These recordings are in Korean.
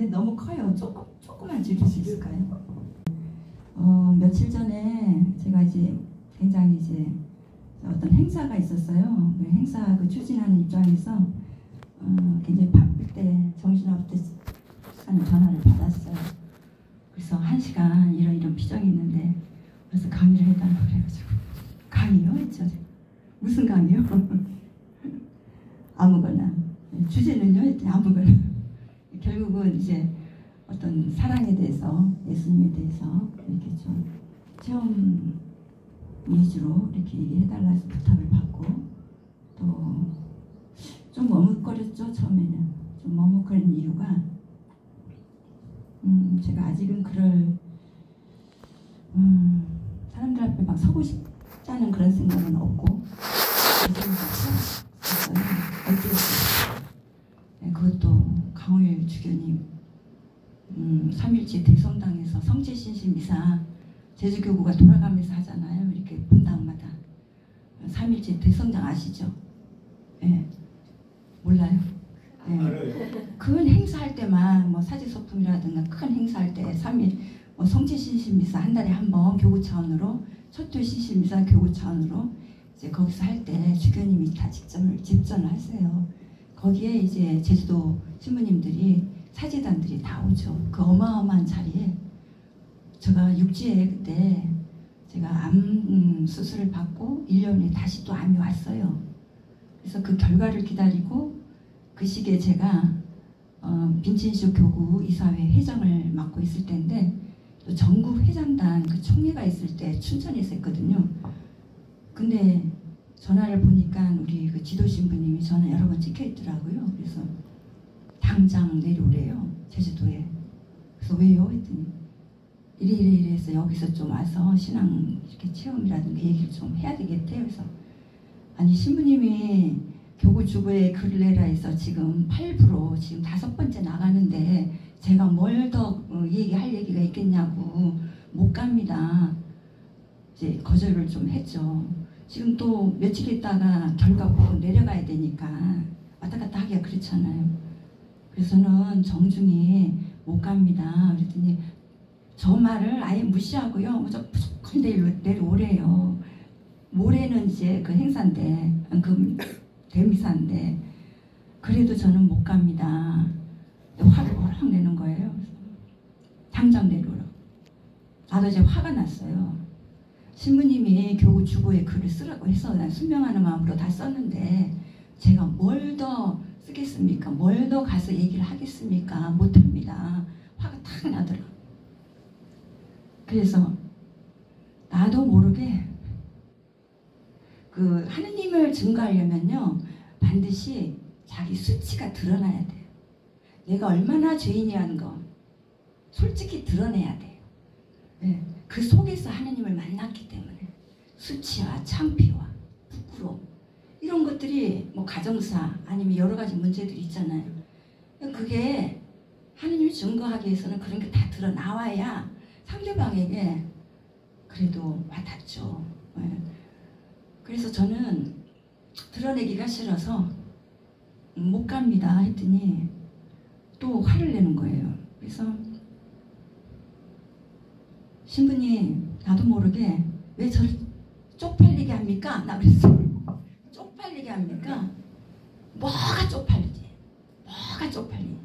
근데 너무 커요. 조금만 줄일 수 있을까요? 며칠 전에 제가 이제 굉장히 이제 어떤 행사가 있었어요. 그 행사 추진하는 입장에서 굉장히 바쁠 때 정신없을 때 하는 전화를 받았어요. 그래서 1시간 이런 피정이 있는데 그래서 강의를 해달라고 그래가지고 강의요? 했죠. 무슨 강의요? 아무거나. 주제는요? 했더니 아무거나. 결국은 이제 어떤 사랑에 대해서, 예수님에 대해서 이렇게 좀 체험 위주로 이렇게 얘기해달라 해서 부탁을 받고, 또 좀 머뭇거렸죠. 처음에는 좀 머뭇거린 이유가 제가 아직은 그럴 사람들 앞에 막 서고 싶다는 그런 생각은 없고, 어쨌든 그것도 강호일 주교님 3일째 대성당에서 성체신심 미사 제주교구가 돌아가면서 하잖아요. 이렇게 분당마다 3일째 대성당 아시죠? 예. 몰라요? 예. 큰 행사할 때만 뭐 사제소품이라든가 큰 행사할 때 3일 성체신심 미사 한 달에 한 번 교구 차원으로 첫회 신심 미사 교구 차원으로 이제 거기서 할 때 주교님이 다 집전을 하세요. 거기에 이제 제주도 신부님들이 사제단들이 다 오죠. 그 어마어마한 자리에 제가 육지에 그때 제가 암 수술을 받고 1년에 다시 또 암이 왔어요. 그래서 그 결과를 기다리고 그 시기에 제가 빈첸시오 교구 이사회 회장을 맡고 있을 때인데 또 전국 회장단 그 총회가 있을 때 춘천에서 했거든요. 근데 전화를 보니까 우리 그 지도 신부님이 전화 여러 번 찍혀 있더라고요. 그래서 당장 내려오래요. 제주도에. 그래서 왜요? 했더니 이래서 여기서 좀 와서 신앙 이렇게 체험이라든가 얘기를 좀 해야 되겠대요. 그래서 아니 신부님이 교구 주부의 글을 내라 해서 지금 8부로 지금 5번째 나가는데 제가 뭘 더 얘기할 얘기가 있겠냐고 못 갑니다. 이제 거절을 좀 했죠. 지금 또 며칠 있다가 결과 보고 내려가야 되니까 왔다 갔다 하기가 그렇잖아요. 그래서는 정중히 못 갑니다. 그랬더니 저 말을 아예 무시하고요. 무조건 내려오래요. 모레는 이제 그 행사인데, 그 대미사인데, 그래도 저는 못 갑니다. 화를 확 내는 거예요. 당장 내려오라고. 나도 이제 화가 났어요. 신부님이 교구 주보에 글을 쓰라고 해서 난 순명하는 마음으로 다 썼는데 제가 뭘 더 쓰겠습니까? 뭘 더 가서 얘기를 하겠습니까? 못합니다. 화가 탁 나더라고요. 그래서 나도 모르게 그 하느님을 증거하려면요 반드시 자기 수치가 드러나야 돼요. 내가 얼마나 죄인이라는 거 솔직히 드러내야 돼요. 네. 그 속에서 하느님을 만났기 때문에 수치와 창피와 부끄러움 이런 것들이 뭐 가정사 아니면 여러 가지 문제들이 있잖아요. 그게 하느님을 증거하기 위해서는 그런 게 다 드러나와야 상대방에게 그래도 와닿죠. 네. 그래서 저는 드러내기가 싫어서 못 갑니다 했더니 또 화를 내는 거예요. 그래서 신부님 나도 모르게 왜 저를 쪽팔리게 합니까? 나 그랬어요. 쪽팔리게 합니까? 뭐가 쪽팔리지? 뭐가 쪽팔리지?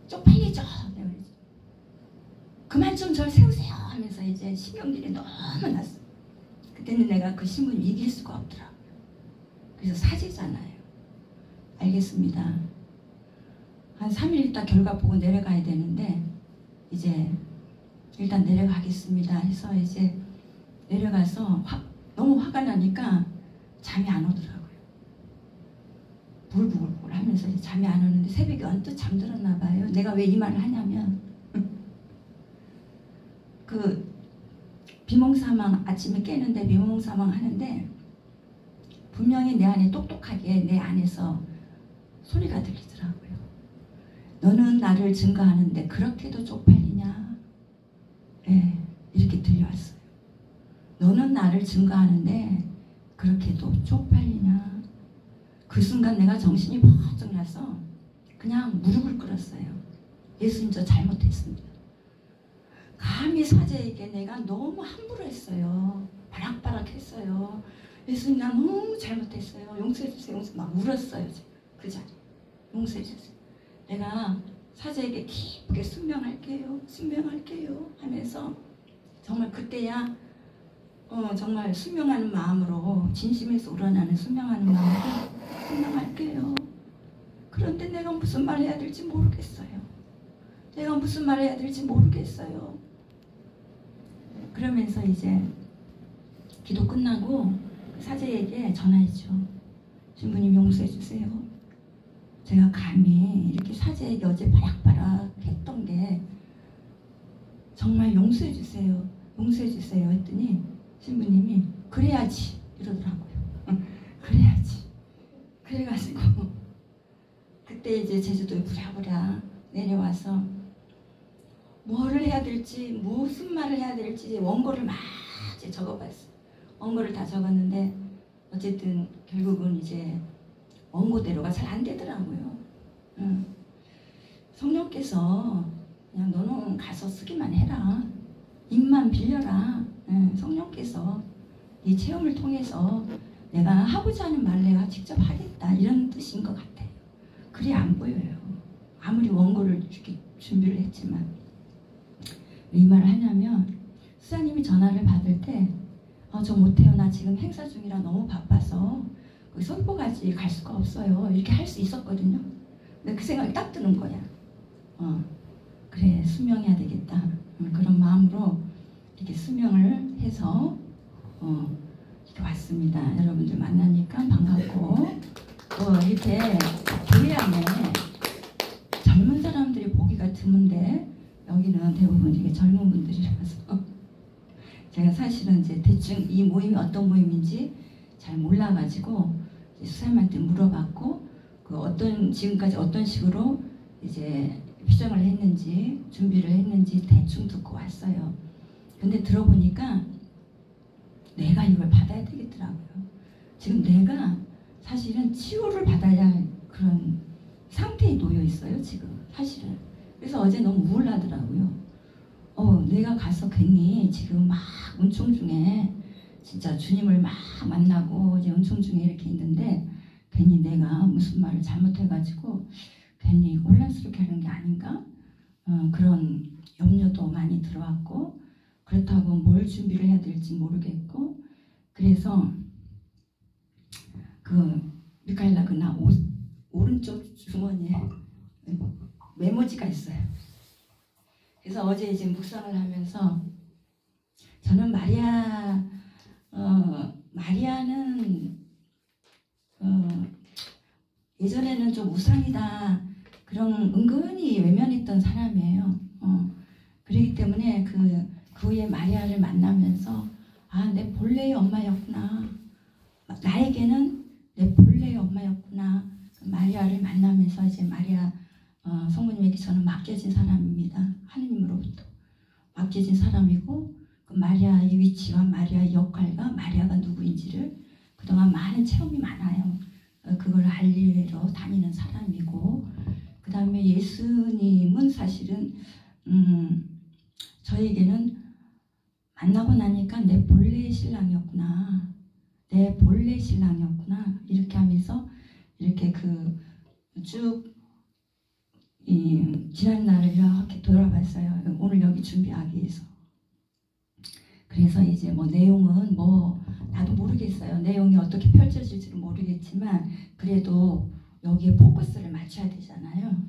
쪽팔리죠. 내가 그랬죠. 그만 좀 절 세우세요 하면서 이제 신경질이 너무 났어. 그때는 내가 그 신부님 이길 수가 없더라고요. 그래서 사제잖아요. 알겠습니다. 한 3일 있다 결과 보고 내려가야 되는데 이제 일단 내려가겠습니다 해서 이제 내려가서 너무 화가 나니까 잠이 안 오더라고요. 부글부글 하면서 잠이 안 오는데 새벽에 언뜻 잠들었나 봐요. 내가 왜 이 말을 하냐면 그 비몽사망 아침에 깨는데 비몽사망 하는데 분명히 내 안에 똑똑하게 내 안에서 소리가 들리더라고요. 너는 나를 증거하는데 그렇게도 쪽팔리냐? 네, 이렇게 들려왔어요. 너는 나를 증거하는데 그렇게도 쪽팔리냐? 그 순간 내가 정신이 번쩍 나서 그냥 무릎을 꿇었어요. 예수님 저 잘못했습니다. 감히 사제에게 내가 너무 함부로 했어요. 바락바락 했어요. 예수님 나 너무 잘못했어요. 용서해 주세요. 막 울었어요. 그 자리에. 용서해 주세요. 내가 사제에게 깊게 순명할게요. 순명할게요 하면서 정말 그때야 정말 순명하는 마음으로 진심에서 우러나는 순명하는 마음으로 순명할게요. 그런데 내가 무슨 말 해야 될지 모르겠어요. 내가 무슨 말 해야 될지 모르겠어요. 그러면서 이제 기도 끝나고 사제에게 전화했죠. 신부님 용서해 주세요. 제가 감히 이렇게 사제에게 어제 바락바락 했던 게 정말 용서해 주세요. 용서해 주세요 했더니 신부님이 그래야지 이러더라고요. 그래야지. 그래가지고 그때 이제 제주도에 부랴부랴 내려와서 뭐를 해야 될지 무슨 말을 해야 될지 원고를 막 이제 적어봤어요. 원고를 다 적었는데 어쨌든 결국은 이제 원고대로가 잘 안 되더라고요. 성령께서 그냥 너는 가서 쓰기만 해라. 입만 빌려라. 성령께서 이 체험을 통해서 내가 하고자 하는 말을 내가 직접 하겠다 이런 뜻인 것 같아요. 그리 안 보여요. 아무리 원고를 이렇게 준비를 했지만 이 말을 하냐면 수사님이 전화를 받을 때 저 못해요. 나 지금 행사 중이라 너무 바빠서 선포까지 갈 수가 없어요. 이렇게 할 수 있었거든요. 근데 그 생각이 딱 드는 거야. 그래 수명해야 되겠다. 그런 마음으로 이렇게 수명을 해서 이렇게 왔습니다. 여러분들 만나니까 반갑고 또 이렇게 교회 안에 젊은 사람들이 보기가 드문데 여기는 대부분 이게 젊은 분들이라서 제가 사실은 이제 대충 이 모임이 어떤 모임인지 잘 몰라가지고 수사님한테 물어봤고 지금까지 어떤 식으로 이제 피정을 했는지 준비를 했는지 대충 듣고 왔어요. 근데 들어보니까 내가 이걸 받아야 되겠더라고요. 지금 내가 사실은 치유를 받아야 할 그런 상태에 놓여 있어요. 지금 사실은. 그래서 어제 너무 우울하더라고요. 내가 가서 괜히 지금 막 은총 중에 진짜 주님을 막 만나고 이제 은총 중에 이렇게 있는데 괜히 내가 무슨 말을 잘못해가지고 괜히 혼란스럽게 하는 게 아닌가? 그런 염려도 많이 들어왔고 그렇다고 뭘 준비를 해야 될지 모르겠고 그래서 미카엘라 나 오른쪽 주머니에 메모지가 있어요. 그래서 어제 이제 묵상을 하면서 저는 마리아는 예전에는 좀 우상이다 그런 은근히 외면했던 사람이에요. 그렇기 때문에 그 후에 마리아를 만나면서 내 본래의 엄마였구나. 나에게는 내 본래의 엄마였구나. 마리아를 만나면서 이제 마리아 성모님에게 저는 맡겨진 사람입니다. 하느님으로부터 맡겨진 사람이고 그 마리아의 위치와 마리아의 역할과 마리아가 누구인지를 그동안 많은 체험이 많아요. 그걸 알리러 다니는 사람이고 그 다음에 예수님은 사실은 저에게는 만나고 나니까 내 본래의 신랑이었구나. 내 본래 신랑이었구나. 이렇게 하면서 이렇게 쭉 지난 날을 이렇게 돌아봤어요. 오늘 여기 준비하기 위해서. 그래서 이제 내용은 나도 모르겠어요. 내용이 어떻게 펼쳐질지는 모르겠지만 그래도 여기에 포커스를 맞춰야 되잖아요.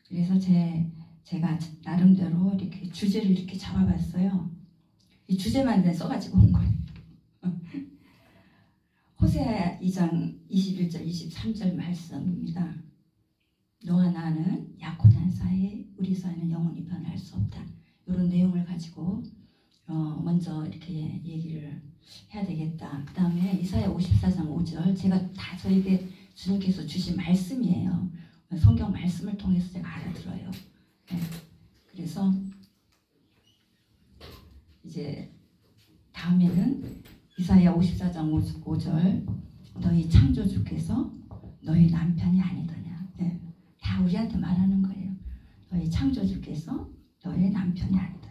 그래서 제가 나름대로 이렇게 주제를 이렇게 잡아봤어요. 이 주제만 써가지고 온 거예요. 호세아 2장 21절 23절 말씀입니다. 너와 나는 약혼한 사이 우리 사이는 영원히 변할 수 없다. 이런 내용을 가지고 먼저 이렇게 얘기를 해야 되겠다. 그 다음에 이사야 54장 5절 제가 다 저에게 주님께서 주신 말씀이에요. 성경 말씀을 통해서 제가 알아들어요. 네. 그래서 이제 다음에는 이사야 54장 5절 너희 창조주께서 너희 남편이 아니더냐. 네. 다 우리한테 말하는 거예요. 너희 창조주께서 하나님께서 너의 남편이 아니다.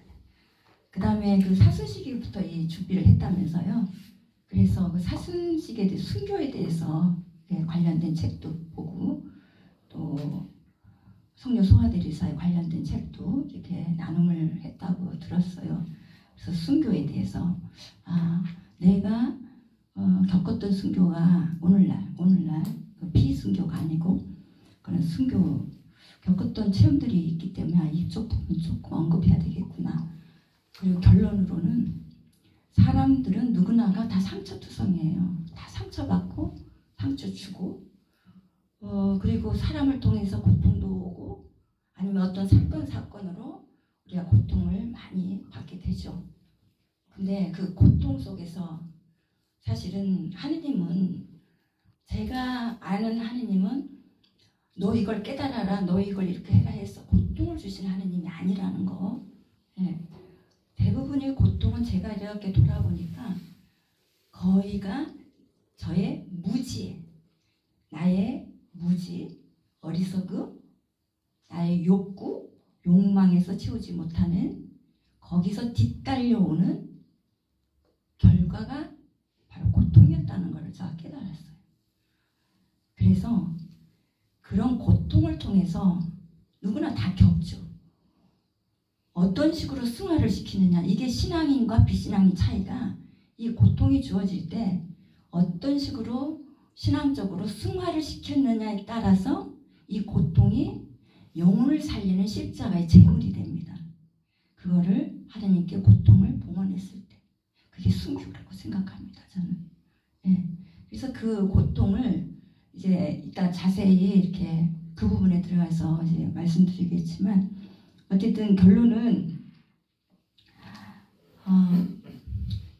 그 다음에 그 사순시기부터 이 준비를 했다면서요. 그래서 그 사순시기에 대해 순교에 대해서 관련된 책도 보고 또 성녀 소아대리사에 관련된 책도 이렇게 나눔을 했다고 들었어요. 그래서 순교에 대해서 내가 겪었던 순교가 오늘날 그 비순교가 아니고 그런 순교 겪었던 체험들이 있기 때문에 이쪽 부분 조금 언급해야 되겠구나. 그리고 결론으로는 사람들은 누구나가 다 상처투성이에요. 다 상처받고 상처 주고 그리고 사람을 통해서 고통도 오고 아니면 어떤 사건으로 우리가 고통을 많이 받게 되죠. 근데 그 고통 속에서 사실은 하느님은 제가 아는 하느님은 너 이걸 깨달아라 너 이걸 이렇게 해라 해서 고통을 주신 하느님이 아니라는 거. 대부분의 고통은 제가 이렇게 돌아보니까 거의가 저의 무지, 나의 무지, 어리석음, 나의 욕구, 욕망에서 채우지 못하는 거기서 뒤따려오는 결과가 바로 고통이었다는 것을 제가 깨달았어요. 그래서 그런 고통을 통해서 누구나 다 겪죠. 어떤 식으로 승화를 시키느냐 이게 신앙인과 비신앙인 차이가 이 고통이 주어질 때 어떤 식으로 신앙적으로 승화를 시켰느냐에 따라서 이 고통이 영혼을 살리는 십자가의 제물이 됩니다. 그거를 하나님께 고통을 봉헌했을 때 그게 순교라고 생각합니다. 저는. 그래서 그 고통을 이제 이따 자세히 이렇게 그 부분에 들어가서 이제 말씀드리겠지만 어쨌든 결론은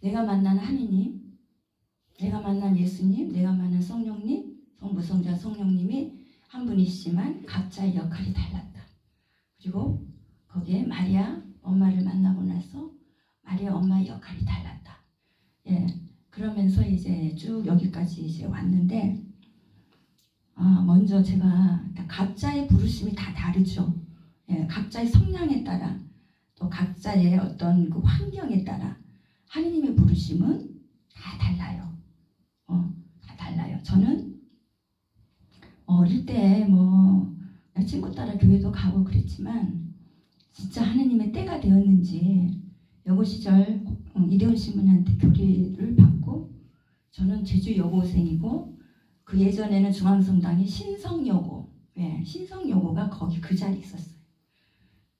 내가 만난 하느님, 내가 만난 예수님, 내가 만난 성령님, 성부, 성자, 성령님이 한 분이시지만 각자의 역할이 달랐다. 그리고 거기에 마리아 엄마를 만나고 나서 마리아 엄마의 역할이 달랐다. 그러면서 이제 쭉 여기까지 이제 왔는데 먼저 제가 각자의 부르심이 다 다르죠. 각자의 성향에 따라 또 각자의 어떤 그 환경에 따라 하느님의 부르심은 다 달라요. 다 달라요. 저는 어릴 때 뭐 친구 따라 교회도 가고 그랬지만 진짜 하느님의 때가 되었는지 여고 시절 이대훈 신부님한테 교리를 받고 저는 제주 여고생이고 그 예전에는 중앙성당이 신성여고 신성여고가 거기 그 자리에 있었어요.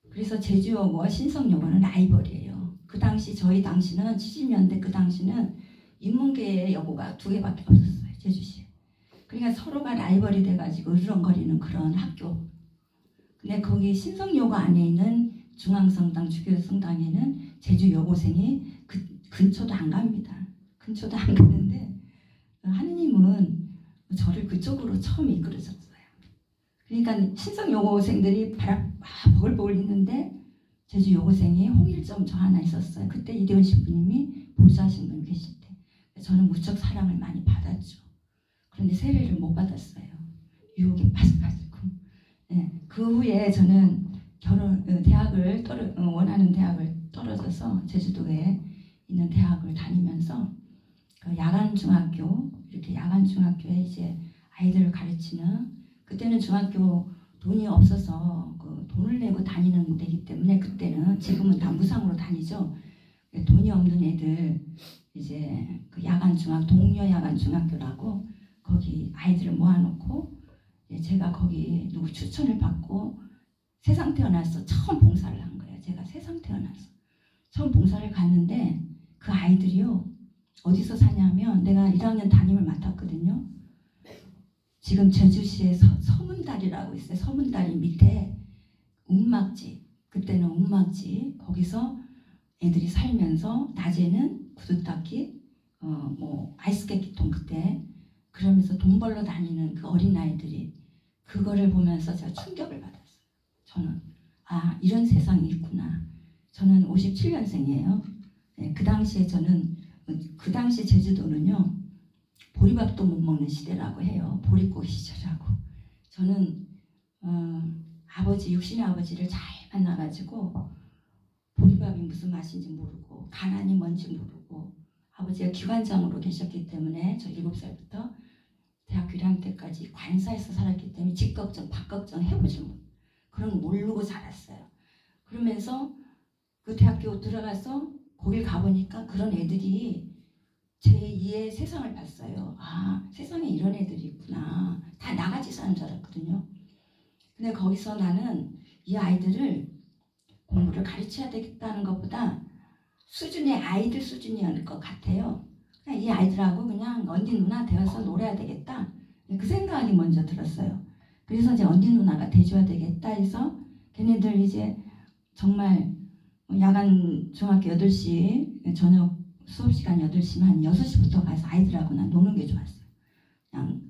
그래서 제주여고와 신성여고는 라이벌이에요. 그 당시 저희 당시는 70년대 그 당시는 인문계의 여고가 2개밖에 없었어요. 제주시에. 그러니까 서로가 라이벌이 돼가지고 으르렁거리는 그런 학교. 근데 거기 신성여고 안에 있는 중앙성당 주교성당에는 제주 여고생이 근처도 안 갑니다. 근처도 안 가는데 하느님은 저를 그쪽으로 처음 이끌어줬어요. 그러니까 신성여고생들이 바람 버글버글 있는데 제주 여고생이 홍일점 저 하나 있었어요. 그때 이대훈 신부님이 보수하신 분 계실 때 저는 무척 사랑을 많이 받았죠. 그런데 세례를 못 받았어요. 유혹에 빠져가지고. 그 후에 저는 대학을 원하는 대학을 떨어져서 제주도에 있는 대학을 다니면서 그 야간 중학교 이렇게 야간 중학교에 이제 아이들을 가르치는 그때는 중학교 돈이 없어서 그 돈을 내고 다니는 데기 때문에 그때는 지금은 다 무상으로 다니죠. 돈이 없는 애들 이제 그 동려 야간 중학교라고 거기 아이들을 모아놓고 제가 거기 누구 추천을 받고 세상 태어나서 처음 봉사를 한 거예요. 제가 세상 태어나서 처음 봉사를 갔는데 그 아이들이요 어디서 사냐면 내가 1학년 담임을 맡았거든요. 지금 제주시에 서문다리라고 있어요. 서문다리 밑에 운막지 그때는 운막지 거기서 애들이 살면서 낮에는 구두 닦기 뭐 아이스케이트통 그때 그러면서 돈 벌러 다니는 그 어린아이들이 그거를 보면서 제가 충격을 받았어요. 저는 이런 세상이 있구나. 저는 57년생이에요. 그 당시에 저는 그 당시 제주도는요 보리밥도 못 먹는 시대라고 해요. 보릿고기 시절이라고. 저는 육신의 아버지를 잘 만나가지고 보리밥이 무슨 맛인지 모르고 가난이 뭔지 모르고 아버지가 기관장으로 계셨기 때문에 저 7살부터 대학교 1학년 때까지 관사에서 살았기 때문에 집걱정, 밥걱정 해보지 못 그런 거 모르고 자랐어요. 그러면서 그 대학교 들어가서 거길 가보니까 그런 애들이 제2의 세상을 봤어요. 아, 세상에 이런 애들이 있구나. 다 나같이 사는 줄 알았거든요. 근데 거기서 나는 이 아이들을 공부를 가르쳐야 되겠다는 것보다 수준의 아이들 수준이었을 것 같아요. 그냥 이 아이들하고 그냥 언니 누나 되어서 놀아야 되겠다. 그 생각이 먼저 들었어요. 그래서 이제 언니 누나가 돼줘야 되겠다 해서 걔네들 이제 정말 야간 중학교 8시 저녁 수업시간 8시면 한 6시부터 가서 아이들하고 난 노는 게 좋았어요. 그냥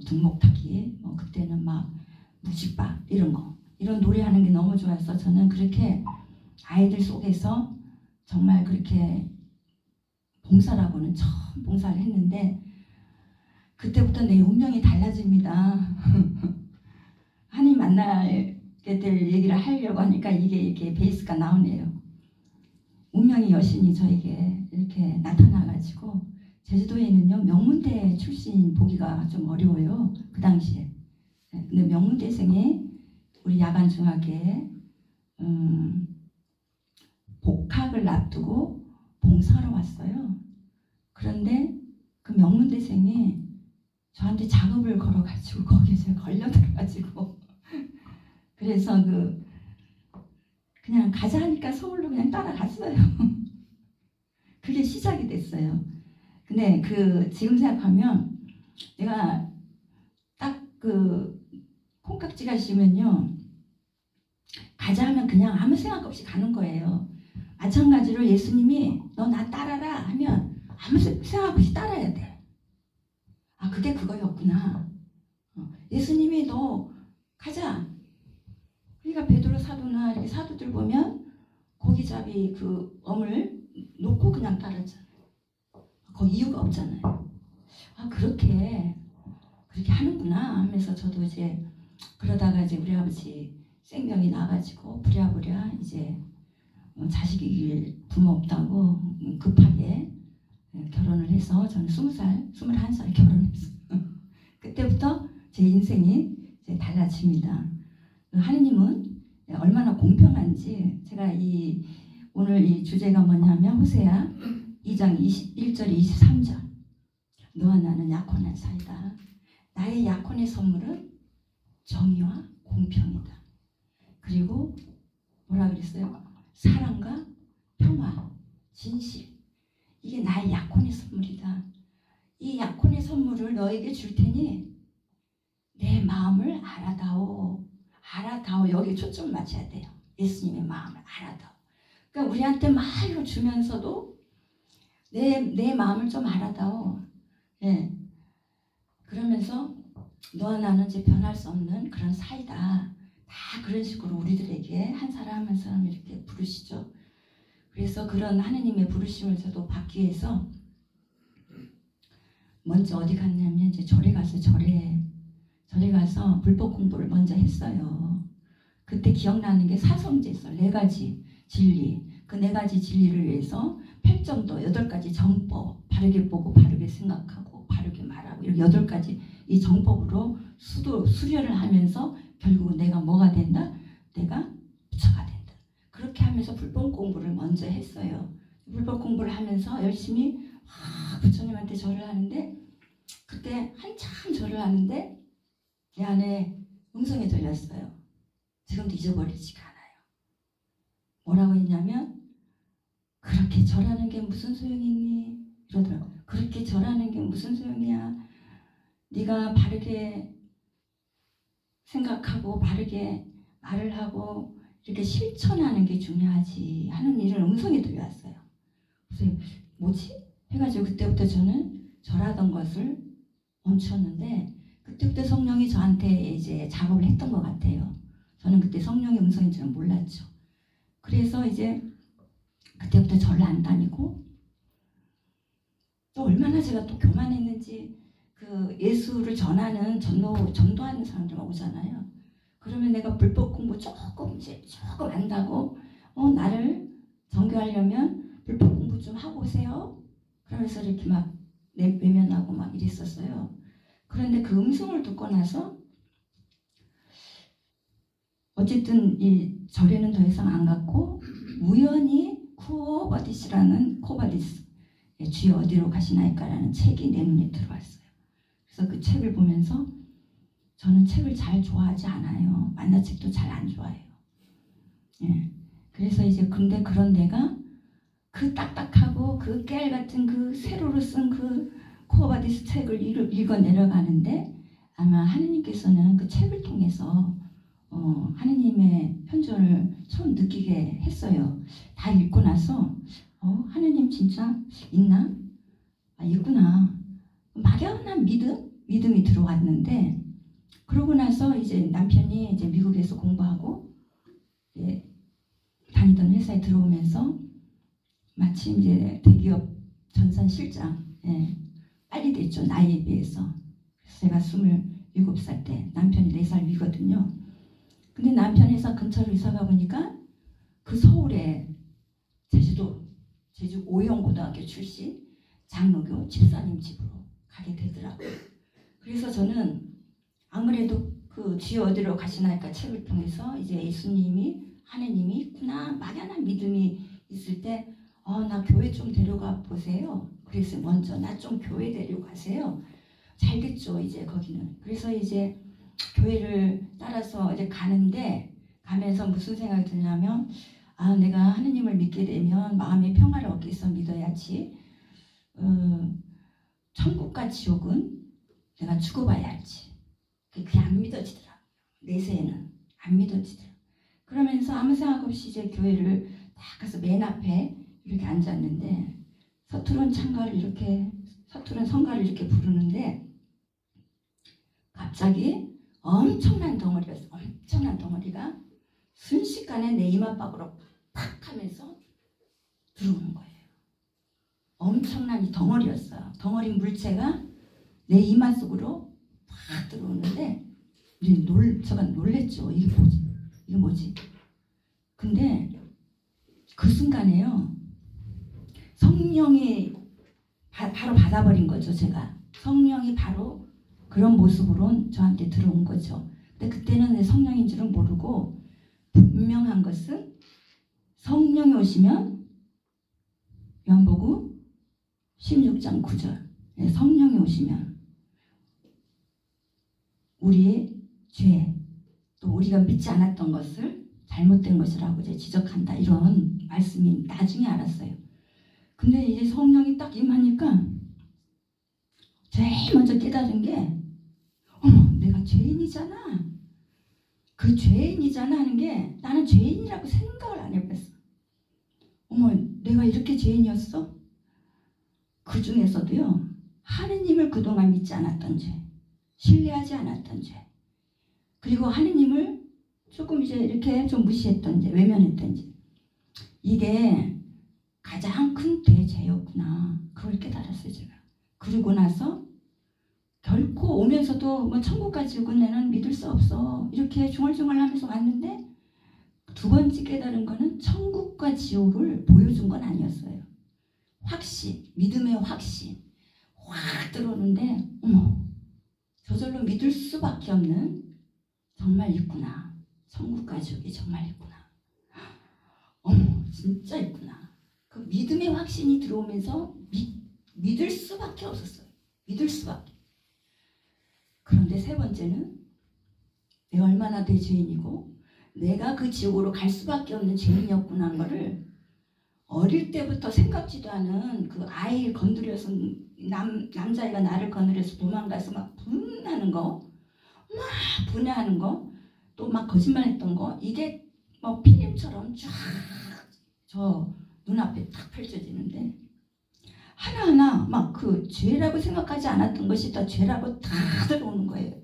등목 타기, 뭐 그때는 막 묵직밥 이런 거 이런 놀이하는 게 너무 좋아서 저는 그렇게 아이들 속에서 정말 그렇게 봉사라고는 처음 봉사를 했는데 그때부터 내 운명이 달라집니다. 하나님 만나게 될 얘기를 하려고 하니까 이게 이렇게 베이스가 나오네요. 운명의 여신이 저에게 이렇게 나타나가지고 제주도에는요 명문대 출신 보기가 좀 어려워요. 그 당시에. 근데 명문대생이 우리 야간 중학교에 복학을 앞두고 봉사하러 왔어요. 그런데 그 명문대생이 저한테 작업을 걸어가지고 거기에 제가 걸려들어가지고 그래서 그냥 가자 하니까 서울로 그냥 따라갔어요. 그게 시작이 됐어요. 근데 지금 생각하면 내가 딱 콩깍지가 씌면요 가자 하면 그냥 아무 생각 없이 가는 거예요. 마찬가지로 예수님이 너 나 따라라 하면 아무 생각 없이 따라야 돼. 아 그게 그거였구나. 예수님이 너 가자. 그러니까 베드로 사도나 이렇게 사도들 보면 고기잡이 그 어물 놓고 그냥 따랐잖아요. 거기 이유가 없잖아요. 아 그렇게 하는구나 하면서 저도 이제 그러다가 이제 우리 아버지 생명이 나가지고 부랴부랴 이제 자식이 부모 없다고 급하게 결혼을 해서 저는 21살 결혼했어요. 그때부터 제 인생이 이제 달라집니다. 하느님은 얼마나 공평한지 제가 오늘 이 주제가 뭐냐면 호세아 2장 21절 23절 너와 나는 약혼한 사이다. 나의 약혼의 선물은 정의와 공평이다. 그리고 뭐라 그랬어요? 사랑과 평화, 진실. 이게 나의 약혼의 선물이다. 이 약혼의 선물을 너에게 줄 테니 내 마음을 알아다오. 알아다오. 여기 초점을 맞춰야 돼요. 예수님의 마음을 알아다오. 그러니까 우리한테 말로 주면서도 내 마음을 좀 알아다오. 예. 그러면서 너와 나는 이제 변할 수 없는 그런 사이다. 다 그런 식으로 우리들에게 한 사람 한 사람 이렇게 부르시죠. 그래서 그런 하느님의 부르심을 저도 받기 위해서 먼저 어디 갔냐면 이제 절에 갔어요. 절에 가서 불법 공부를 먼저 했어요. 그때 기억나는 게 사성제설 4가지 진리. 그 4가지 진리를 위해서 8정도 8가지 정법. 바르게 보고 바르게 생각하고 바르게 말하고 이렇게 8가지 이 정법으로 수료를 하면서 결국은 내가 뭐가 된다? 내가 부처가 된다. 그렇게 하면서 불법 공부를 먼저 했어요. 불법 공부를 하면서 열심히 부처님한테 절을 하는데 그때 한참 절을 하는데 내 안에 음성이 들렸어요. 지금도 잊어버리지가 않아요. 뭐라고 했냐면 그렇게 절하는 게 무슨 소용이 있니? 이러더라고요. 그렇게 절하는 게 무슨 소용이야? 네가 바르게 생각하고 바르게 말을 하고 이렇게 실천하는 게 중요하지 하는 일을 음성이 들려왔어요. 그래서 뭐지? 해가지고 그때부터 저는 절하던 것을 멈췄는데 그때부터 성령이 저한테 이제 작업을 했던 것 같아요. 저는 그때 성령의 음성인 줄은 몰랐죠. 그래서 이제 그때부터 절을 안 다니고 또 얼마나 제가 또 교만했는지 그 예수를 전하는 전도하는 사람들만 오잖아요. 그러면 내가 불법 공부 조금 안다고 나를 정교하려면 불법 공부 좀 하고 오세요. 그러면서 이렇게 막 외면하고 막 이랬었어요. 그런데 그 음성을 듣고 나서 어쨌든 이 절에는 더 이상 안 갔고 우연히 코바디스라는 주여 어디로 가시나이까라는 책이 내 눈에 들어왔어요. 그래서 그 책을 보면서 저는 책을 잘 좋아하지 않아요. 만화책도 잘 안 좋아해요. 예. 그래서 이제 근데 그런 데가 그 딱딱하고 그 깨알 같은 그 세로로 쓴 그 코바디스 책을 읽어 내려가는데 아마 하느님께서는 그 책을 통해서 하느님의 현존을 처음 느끼게 했어요. 다 읽고 나서 하느님 진짜 있나? 아, 있구나. 막연한 믿음이 들어왔는데 그러고 나서 이제 남편이 이제 미국에서 공부하고 이제 다니던 회사에 들어오면서 마침 이제 대기업 전산 실장 빨리 됐죠. 나이에 비해서. 그래서 제가 27살 때 남편이 4살 위거든요. 근데 남편 회사 근처로 이사 가보니까 그 서울에 제주 오영고등학교 출신 장로교 집사님 집으로 가게 되더라고요. 그래서 저는 안 그래도 그 주여 어디로 가시나이까 책을 통해서 이제 예수님이 하느님이 있구나 막연한 믿음이 있을 때 나 교회 좀 데려가 보세요. 그래서 먼저 나 좀 교회 데려가세요. 잘 됐죠 이제 거기는. 그래서 이제 교회를 따라서 이제 가면서 무슨 생각이 드냐면 내가 하느님을 믿게 되면 마음의 평화를 얻기 위해서 믿어야지 천국과 지옥은 내가 죽어봐야 알지. 그게 안 믿어지더라고요. 내세에는 안 믿어지더라고요. 그러면서 아무 생각 없이 이제 교회를 딱 가서 맨 앞에 이렇게 앉았는데 서투른 성가를 이렇게 부르는데 갑자기 엄청난 덩어리가 순식간에 내 이마 밖으로 팍 하면서 들어오는 거예요. 엄청난 이 덩어리였어요. 덩어리 물체가 내 이마 속으로 팍 들어오는데 제가 놀랬죠. 이게 뭐지? 근데 그 순간에요. 성령이 바로 받아버린 거죠. 제가. 성령이 바로 그런 모습으로 저한테 들어온 거죠. 근데 그때는 성령인 줄은 모르고 분명한 것은 성령이 오시면 요한복음 16장 9절 성령이 오시면 우리의 죄 또 우리가 믿지 않았던 것을 잘못된 것이라고 이제 지적한다 이런 말씀이 나중에 알았어요. 근데 이제 성령이 딱 임하니까 제일 먼저 깨달은 게 내가 죄인이잖아. 그 죄인이잖아 하는 게 나는 죄인이라고 생각을 안 해봤어. 내가 이렇게 죄인이었어? 그 중에서도요. 하느님을 그동안 믿지 않았던 죄, 신뢰하지 않았던 죄, 그리고 하느님을 조금 이제 이렇게 좀 무시했던 죄, 외면했던 죄, 이게 가장 큰 대죄였구나. 그걸 깨달았어요 제가. 그러고 나서 결코 오면서도 천국까지 오고 내는 믿을 수 없어 이렇게 중얼중얼하면서 왔는데 두 번째 깨달은 거는 천국과 지옥을 보여준 건 아니었어요. 확신, 믿음의 확신 확 들어오는데 저절로 믿을 수밖에 없는 정말 있구나. 천국과 지옥이 정말 있구나. 진짜 있구나. 그 믿음의 확신이 들어오면서 믿을 수밖에 없었어요. 믿을 수밖에. 그런데 세 번째는 내가 얼마나 대죄인이고 내가 그 지옥으로 갈 수밖에 없는 죄인이었구나 하는 거를 어릴 때부터 생각지도 않은 그 아이를 건드려서 남자애가 나를 건드려서 도망가서 막 분하는 거, 막 분해하는 거, 또 막 거짓말했던 거, 이게 뭐 필름처럼 쫙 저 눈앞에 딱 펼쳐지는데 하나하나 막 그 죄라고 생각하지 않았던 것이 다 죄라고 다 들어오는 거예요.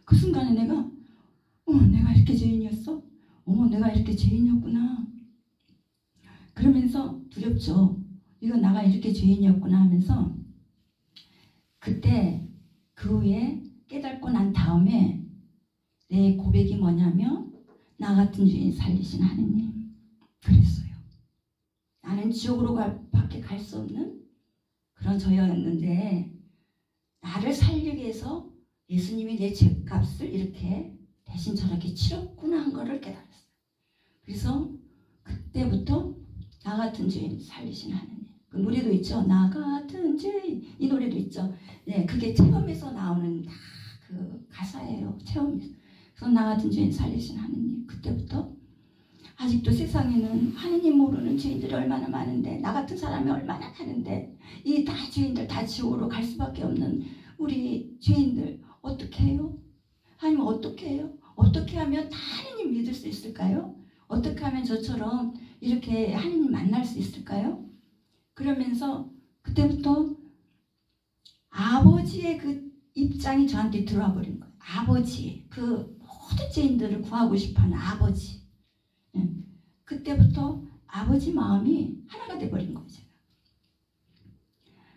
그 순간에 내가 내가 이렇게 죄인이었어? 내가 이렇게 죄인이었구나. 그러면서 두렵죠. 이거 나가 이렇게 죄인이었구나 하면서 그때 그 후에 깨닫고 난 다음에 내 고백이 뭐냐면 나 같은 죄인 살리신 하느님. 그랬어요. 나는 지옥으로 밖에 갈 수 없는 그런 저였는데 나를 살리기 위해서 예수님이 내 죄값을 이렇게 대신 저렇게 치렀구나 한 거를 깨달았어요. 그래서 그때부터 나 같은 죄인 살리신 하느님. 그 노래도 있죠. 나 같은 죄인. 이 노래도 있죠. 네, 그게 체험에서 나오는 다 그 가사예요. 체험에서. 그래서 나 같은 죄인 살리신 하느님. 그때부터 아직도 세상에는 하느님 모르는 죄인들이 얼마나 많은데 나 같은 사람이 얼마나 많은데 이 다 죄인들 다 지옥으로 갈 수밖에 없는 우리 죄인들 어떻게 해요? 하나님 어떻게 해요? 어떻게 하면 다 하느님 믿을 수 있을까요? 어떻게 하면 저처럼 이렇게 하느님 만날 수 있을까요? 그러면서 그때부터 아버지의 그 입장이 저한테 들어와 버린 거예요. 아버지, 그 모든 죄인들을 구하고 싶어하는 아버지. 그때부터 아버지 마음이 하나가 돼버린 거예요. 제가.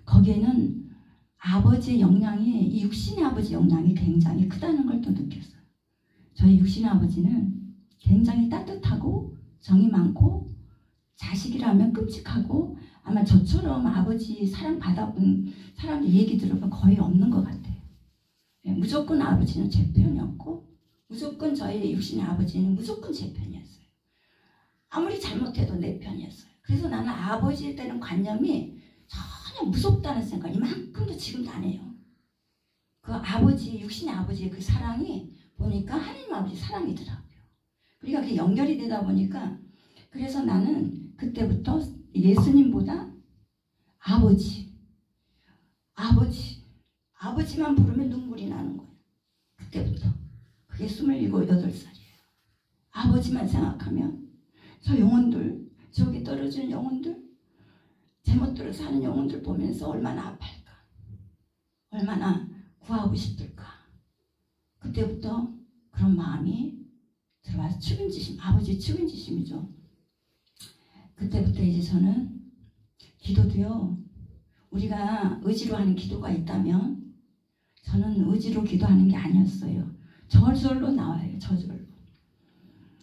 거기에는 아버지의 영향이, 이 육신의 아버지 영향이 굉장히 크다는 걸 또 느꼈어요. 저희 육신의 아버지는 굉장히 따뜻하고 정이 많고 자식이라면 끔찍하고 아마 저처럼 아버지 사랑 받아본 사람들 얘기 들으면 거의 없는 것 같아요. 무조건 아버지는 제 편이었고 무조건 저희 육신의 아버지는 무조건 제 편이었어요. 아무리 잘못해도 내 편이었어요. 그래서 나는 아버지에 대한 관념이 전혀 무섭다는 생각 이만큼도 지금도 안 해요. 그 아버지, 육신의 아버지의 그 사랑이 보니까 하나님 아버지 사랑이더라고요. 그러니까 그게 연결이 되다 보니까 그래서 나는 그때부터 예수님보다 아버지만 부르면 눈물이 나는 거예요. 그때부터. 그게 27, 8살이에요. 아버지만 생각하면 저 영혼들, 저기 떨어지는 영혼들, 제멋대로 사는 영혼들 보면서 얼마나 아파할까, 얼마나 구하고 싶을까. 그때부터 그런 마음이 들어와서 측은지심, 아버지 측은지심이죠. 그때부터 이제 저는 기도도요, 우리가 의지로 하는 기도가 있다면 저는 의지로 기도하는 게 아니었어요. 저절로 나와요. 저절로.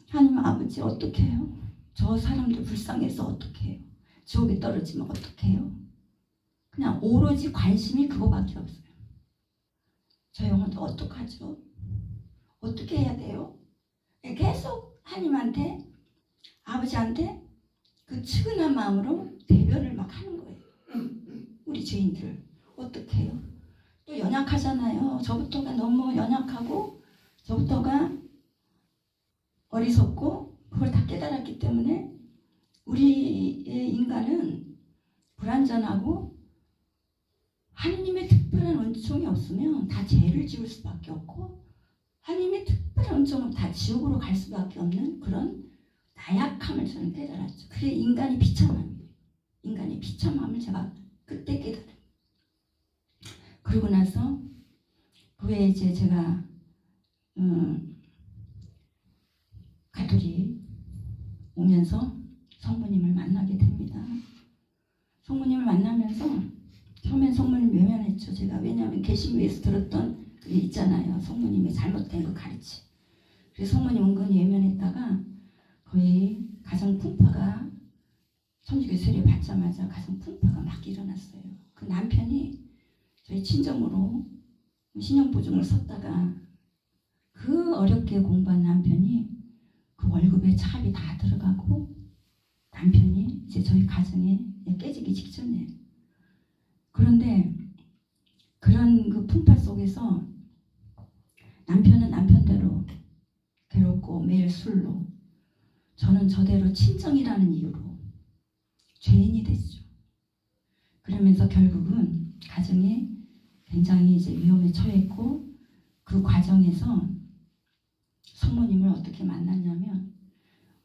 하나님 아버지 어떻게 해요? 저 사람들 불쌍해서 어떻게 해요? 지옥에 떨어지면 어떻게 해요? 그냥 오로지 관심이 그거밖에 없어요. 저 영혼도 어떡하죠? 어떻게 해야 돼요? 계속 하나님한테, 아버지한테 그 측은한 마음으로 대변을 막 하는 거예요. 우리 죄인들 어떻게 해요? 또 연약하잖아요. 저부터가 너무 연약하고 저부터가 어리석고 그걸 다 깨달았기 때문에 우리의 인간은 불완전하고 하느님의 특별한 은총이 없으면 다 죄를 지을 수밖에 없고 하느님의 특별한 은총은 다 지옥으로 갈 수밖에 없는 그런 나약함을 저는 깨달았죠. 그게 인간이 비참함이에요. 인간의 비참함을 제가 그때 깨달아요. 그러고 나서 그 후에 이제 제가 가톨릭 오면서 성모님을 만나게 됩니다. 성모님을 만나면서 처음엔 성모님 외면했죠. 제가 왜냐하면 개신교에서 들었던 그게 있잖아요. 성모님의 잘못된 그 가르침. 그래서 성모님 은근히 외면했다가 거의 가정 풍파가 천주교 세례 받자마자 가정 풍파가 막 일어났어요. 그 남편이 저희 친정으로 신용보증을 섰다가 그 어렵게 공부한 남편이 그 월급에 차압이 다 들어가고 남편이 이제 저희 가정에 깨지기 직전이에요. 그런데 그런 그 풍파 속에서 남편은 남편대로 괴롭고 매일 술로, 저는 저대로 친정이라는 이유로 죄인이 됐죠. 그러면서 결국은 가정이 굉장히 이제 위험에 처했고 그 과정에서 성모님을 어떻게 만났냐면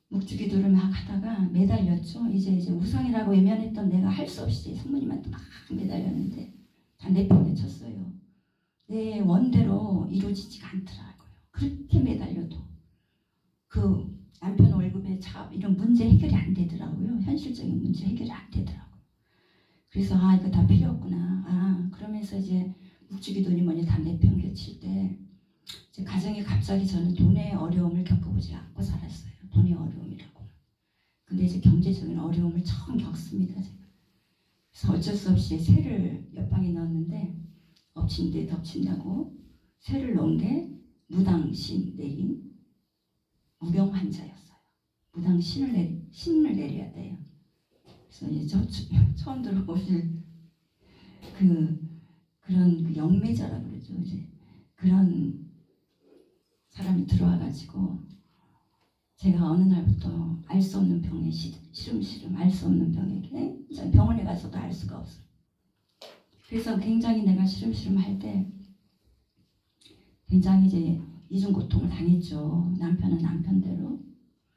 묵주기도를 막 하다가 매달렸죠. 이제 우상이라고 외면했던 내가 할 수 없이 성모님한테 막 매달렸는데 다 내팽개 쳤어요. 내 원대로 이루어지지가 않더라고요. 그렇게 매달려도 그 남편 월급의 차압 이런 문제 해결이 안 되더라고요. 현실적인 문제 해결이 안 되더라고요. 그래서 이거 다 필요 없구나. 그러면서 이제 묵주기도니 뭐니 다 내팽개 칠 때 이제 가정에 갑자기 갑자기 저는 돈의 어려움을 겪어보지 않고 살았어요. 돈의 어려움이라고. 근데 이제 경제적인 어려움을 처음 겪습니다. 제가. 그래서 어쩔 수 없이 세를 옆방에 넣었는데 엎친 데 덮친다고 세를 넣은 게 무당신 내린 무병 환자였어요. 무당 신을 내려야 돼요. 그래서 이제 처음 들어보실 그런 그 영매자라 그러죠. 이제 그런 사람이 들어와가지고 제가 어느 날부터 알 수 없는 병에 시름시름 알 수 없는 병에게 병원에 가서도 알 수가 없어요. 그래서 굉장히 내가 시름시름 할 때 굉장히 이제 이중 고통을 당했죠. 남편은 남편대로,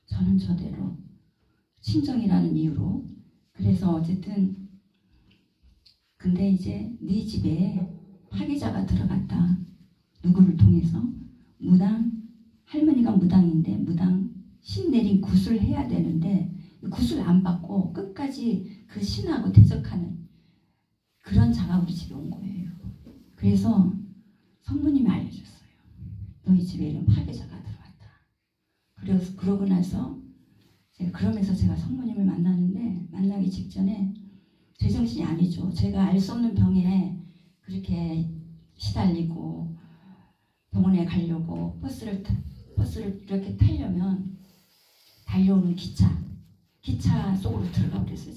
저는 저대로, 친정이라는 이유로. 그래서 어쨌든 근데 이제 네 집에 파괴자가 들어갔다. 누구를 통해서? 무당, 할머니가 무당인데 무당 신 내린 굿을 해야 되는데 굿을 안 받고 끝까지 그 신하고 대적하는 그런 자가 우리 집에 온 거예요. 그래서 성모님이 알려줬어요. 너희 집에 이런 파괴자가 들어왔다. 그러고 나서 그러면서 제가 성모님을 만나는데 만나기 직전에 제정신이 아니죠. 제가 알 수 없는 병에 그렇게 시달리고 병원에 가려고 버스를 이렇게 타려면 달려오는 기차 속으로 들어가 버렸어요.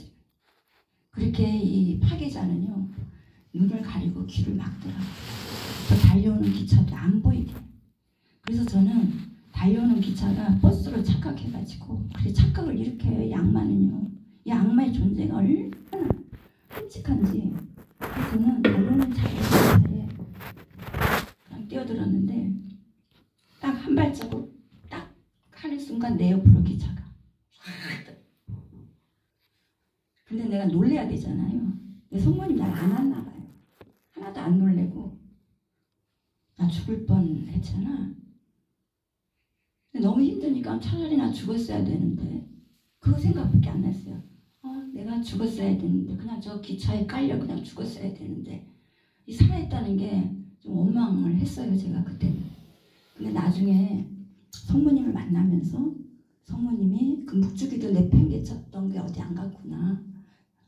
그렇게 이 파괴자는요 눈을 가리고 귀를 막더라고요. 또 달려오는 기차도 안 보이게. 그래서 저는 달려오는 기차가 버스로 착각해가지고 그래 착각을 이렇게 해요. 이 악마는요. 이 악마의 존재가 얼마나 끔찍한지. 그래서 저는 달려오는 기차에 그냥 뛰어들었는데 딱 한 발자국 딱 하는 순간 내 옆으로 기차가. 근데 내가 놀래야 되잖아요. 내 성모님 날 안 왔나 봐요. 하나도 안 놀래고 나 죽을 뻔 했잖아. 근데 너무 힘드니까 차라리 나 죽었어야 되는데 그거 생각밖에 안 났어요. 내가 죽었어야 되는데 그냥 저 기차에 깔려 그냥 죽었어야 되는데 이 살아있다는 게 좀 원망을 했어요. 제가 그때는. 근데 나중에 성모님을 만나면서 성모님이 그 묵주기도 내팽개쳤던 게 어디 안 갔구나.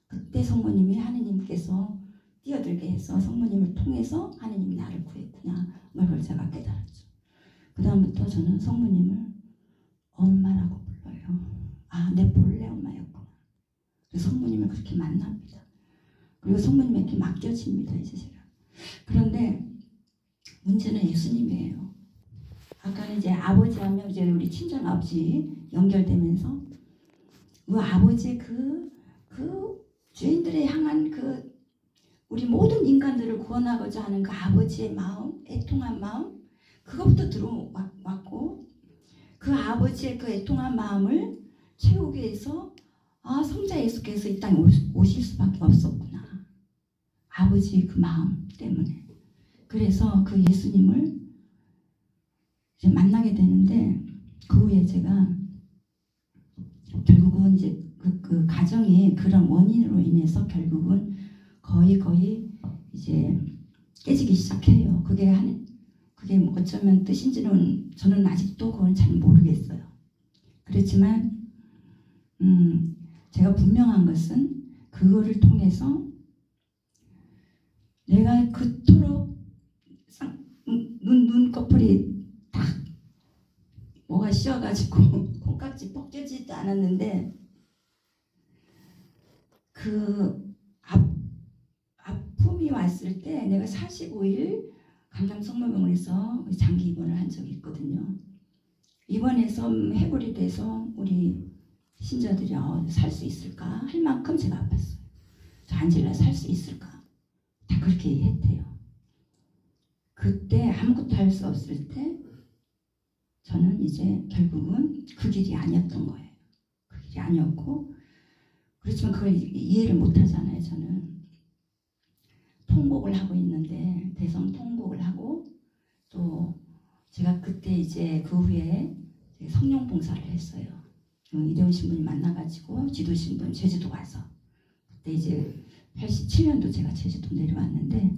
그때 성모님이 하느님께서 뛰어들게 해서 성모님을 통해서 하느님이 나를 구했구나. 그걸 제가 깨달았죠. 그 다음부터 저는 성모님을 엄마라고 불러요. 내 본래 엄마였구나. 그래서 성모님을 그렇게 만납니다. 그리고 성모님에게 맡겨집니다. 이제 제가. 그런데 문제는 예수님이에요. 아까는 이제 아버지 하면 이제 우리 친정 아버지 연결되면서 그 아버지의 그 죄인들에 향한 우리 모든 인간들을 구원하고자 하는 그 아버지의 마음, 애통한 마음, 그것부터 들어왔고 그 아버지의 그 애통한 마음을 채우기 위해서 성자 예수께서 이 땅에 오실 수밖에 없었구나. 아버지의 그 마음 때문에. 그래서 그 예수님을 이제 만나게 되는데 그 후에 제가 결국은 이제 그 가정이 그런 원인으로 인해서 결국은 거의 이제 깨지기 시작해요. 그게 뭐 어쩌면 뜻인지는 저는 아직도 그건 잘 모르겠어요. 그렇지만 제가 분명한 것은 그거를 통해서 내가 그토록 눈꺼풀이 딱 뭐가 씌어가지고 콩깍지 벗겨지지도 않았는데 그 아픔이 왔을 때 내가 45일 강남성모병원에서 장기 입원을 한 적이 있거든요. 입원해서 해골이 돼서 우리 신자들이 살 수 있을까 할 만큼 제가 아팠어요. 저 안젤라 살 수 있을까 다 그렇게 얘기했대요. 그때 아무것도 할 수 없을 때 저는 이제 결국은 그 길이 아니었던 거예요. 그 길이 아니었고 그렇지만 그걸 이해를 못 하잖아요. 저는 통곡을 하고 있는데 대성 통곡을 하고 또 제가 그때 이제 그 후에 성령 봉사를 했어요. 이대훈 신부님 만나가지고 지도 신부님 제주도 가서 그때 이제 87년도 제가 제주도 내려왔는데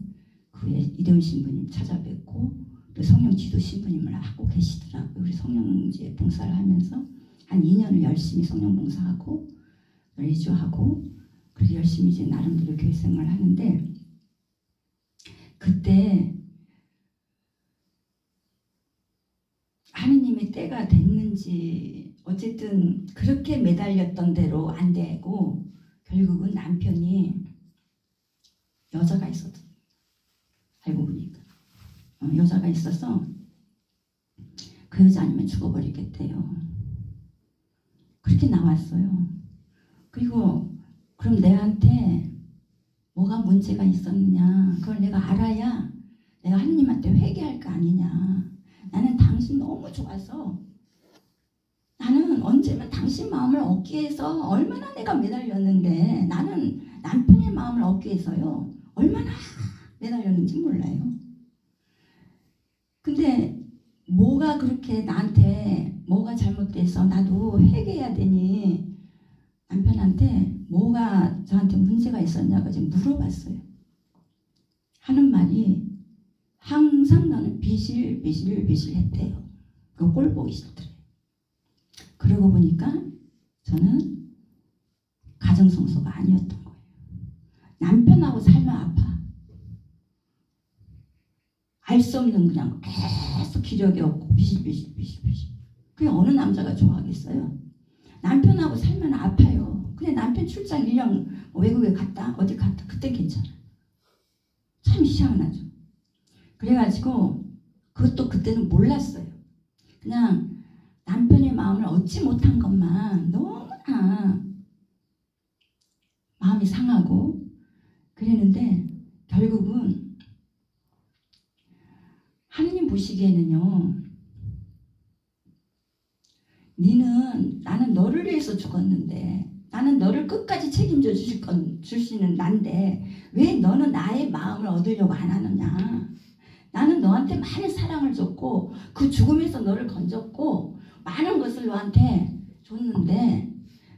그 후에 이대훈 신부님 찾아뵙고 또 성령 지도 신부님을 하고 계시더라고요. 우리 성령제 봉사를 하면서 한 2년을 열심히 성령 봉사하고 외주하고 그렇게 열심히 이제 나름대로 교회 생활을 하는데, 그때 하느님의 때가 됐는지 어쨌든 그렇게 매달렸던 대로 안 되고 결국은 남편이 여자가 있었어. 알고 보니까 여자가 있어서 그 여자 아니면 죽어버리겠대요. 그렇게 나왔어요. 그리고 그럼 내한테 뭐가 문제가 있었느냐, 그걸 내가 알아야 내가 하느님한테 회개할 거 아니냐. 나는 당신 너무 좋아서, 나는 언제면 당신 마음을 얻기 위해서 얼마나 내가 매달렸는데, 나는 남편의 마음을 얻기 위해서요 얼마나 매달렸는지 몰라요. 근데 뭐가 그렇게 나한테 뭐가 잘못돼서 나도 회개해야 되니 남편한테 뭐가 저한테 문제가 있었냐고 지금 물어봤어요. 하는 말이 항상 너는 비실 했대요. 그 꼴 보기 싫더래요. 그러고 보니까 저는 가정성소가 아니었던 거예요. 남편하고 살면 아파. 알 수 없는 그냥 계속 기력이 없고 비실. 그게 어느 남자가 좋아하겠어요? 남편하고 살면 아파요. 근데 남편 출장 1년 외국에 갔다 어디 갔다 그때 괜찮아. 참 희한하죠. 그래가지고 그것도 그때는 몰랐어요. 그냥 남편의 마음을 얻지 못한 것만 너무나 마음이 상하고 그랬는데, 결국은 하느님 보시기에는요, 나는 너를 위해서 죽었는데, 나는 너를 끝까지 책임져 주시는 난데 왜 너는 나의 마음을 얻으려고 안 하느냐. 나는 너한테 많은 사랑을 줬고 그 죽음에서 너를 건졌고 많은 것을 너한테 줬는데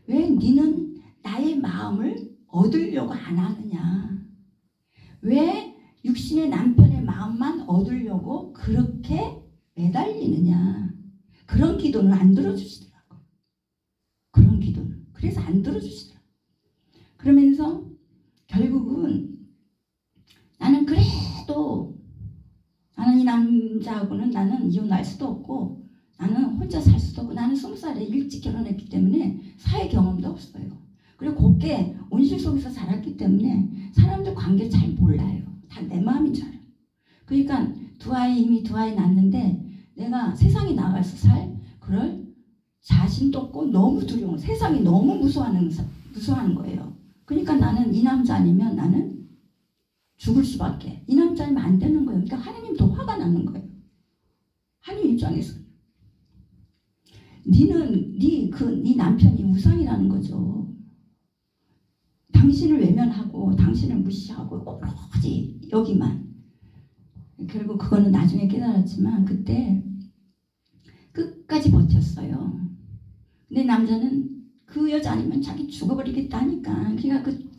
왜 너는 나의 마음을 얻으려고 안 하느냐. 왜 육신의 남편의 마음만 얻으려고 그렇게 매달리느냐. 그런 기도는 안 들어주시더라고. 그런 기도는. 그래서 안 들어주시더라고. 그러면서 결국은 나는 그래도 나는 이 남자하고는 나는 이혼할 수도 없고 나는 혼자 살 수도 없고 나는 20살에 일찍 결혼했기 때문에 사회 경험도 없어요. 그리고 곱게 온실 속에서 자랐기 때문에 사람들 관계 잘 몰라요. 다 내 마음인 줄 알아요. 그러니까 이미 두 아이 낳았는데 내가 세상에 나가서 살 그럴 자신도 없고 너무 두려워. 세상이 너무 무서워하는 거예요. 그러니까 나는 이 남자 아니면 나는 죽을 수밖에. 이 남자 아니면 안 되는 거예요. 그러니까 하느님도 화가 나는 거예요. 하느님 입장에서 네 남편이 우상이라는 거죠. 당신을 외면하고 당신을 무시하고 오로지 여기만. 결국 그거는 나중에 깨달았지만 그때 끝까지 버텼어요. 근데 남자는 그 여자 아니면 자기 죽어버리겠다 하니까. 그러니까 그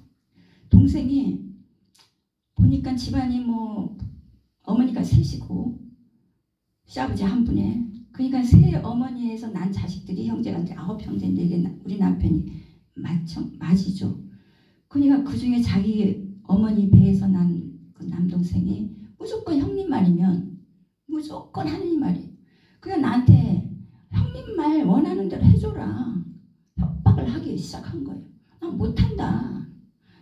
동생이 보니까 집안이 뭐 어머니가 셋이고 시아버지 한 분에, 그러니까 세 어머니에서 난 자식들이 형제가 9형제인데 우리 남편이 맞이죠. 그러니까 그 중에 자기 어머니 배에서 난 그 남동생이 무조건 형님 말이면 무조건 하느님 말이에요. 그냥 나한테 형님 말 원하는 대로 해줘라. 협박을 하기 시작한 거예요. 난 못한다.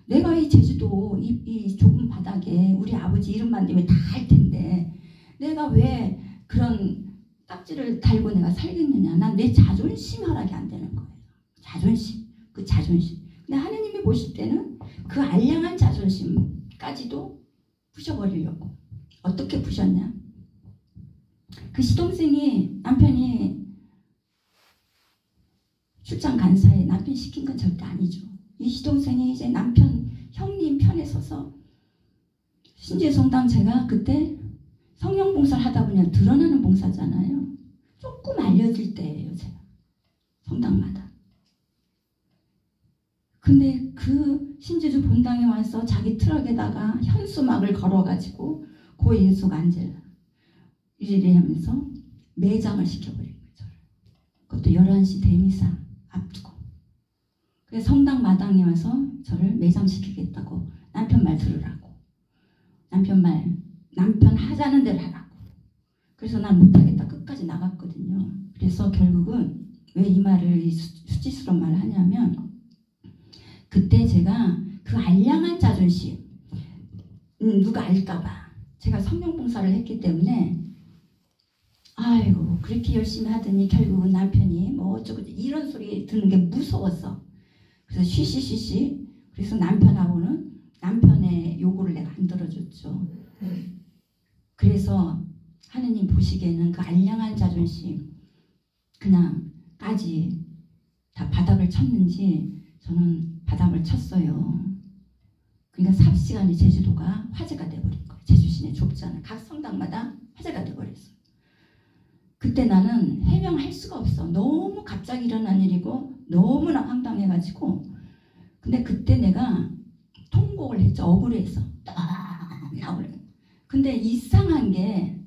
내가 이 제주도 이 좁은 바닥에 우리 아버지 이름만 되면 다 할 텐데 내가 왜 그런 딱지를 달고 내가 살겠느냐. 난 내 자존심 허락이 안 되는 거예요. 자존심. 그 자존심. 근데 하느님이 보실 때는 그 알량한 자존심까지도 부셔버리려고. 어떻게 부셨냐. 그 시동생이 남편이 출장 간 사이에 남편 시킨 건 절대 아니죠. 이 시동생이 이제 남편 형님 편에 서서 신제성당 제가 그때 성령 봉사를 하다 보니 드러나는 봉사잖아요. 조금 알려질 때예요. 제가 성당마다. 근데 그 신제주 본당에 와서 자기 트럭에다가 현수막을 걸어가지고 고인숙 안젤라 이래 하면서 매장을 시켜버린 거죠. 그것도 11시 대미사 앞두고. 그래서 성당 마당에 와서 저를 매장시키겠다고 남편 말 들으라고. 남편 하자는 대로 하라고. 그래서 난 못하겠다 끝까지 나갔거든요. 그래서 결국은 왜 이 말을 이 수치스러운 말을 하냐면 그때 제가 그 알량한 자존심 누가 알까봐 제가 성령봉사를 했기 때문에 아이고 그렇게 열심히 하더니 결국은 남편이 뭐 어쩌고 이런 소리 듣는 게 무서웠어. 그래서 쉬쉬쉬쉬. 그래서 남편하고는 남편의 요구를 내가 안 들어줬죠. 그래서 하느님 보시기에는 그 알량한 자존심 그냥까지 다 바닥을 쳤는지 저는 바닥을 쳤어요. 그러니까 삽시간에 제주도가 화제가 돼버린 거예요. 제주 시내 좁잖아. 각 성당마다 화제가 돼버렸어. 그때 나는 해명할 수가 없어. 너무 갑자기 일어난 일이고 너무나 황당해가지고. 근데 그때 내가 통곡을 했죠. 억울해서. 근데 이상한 게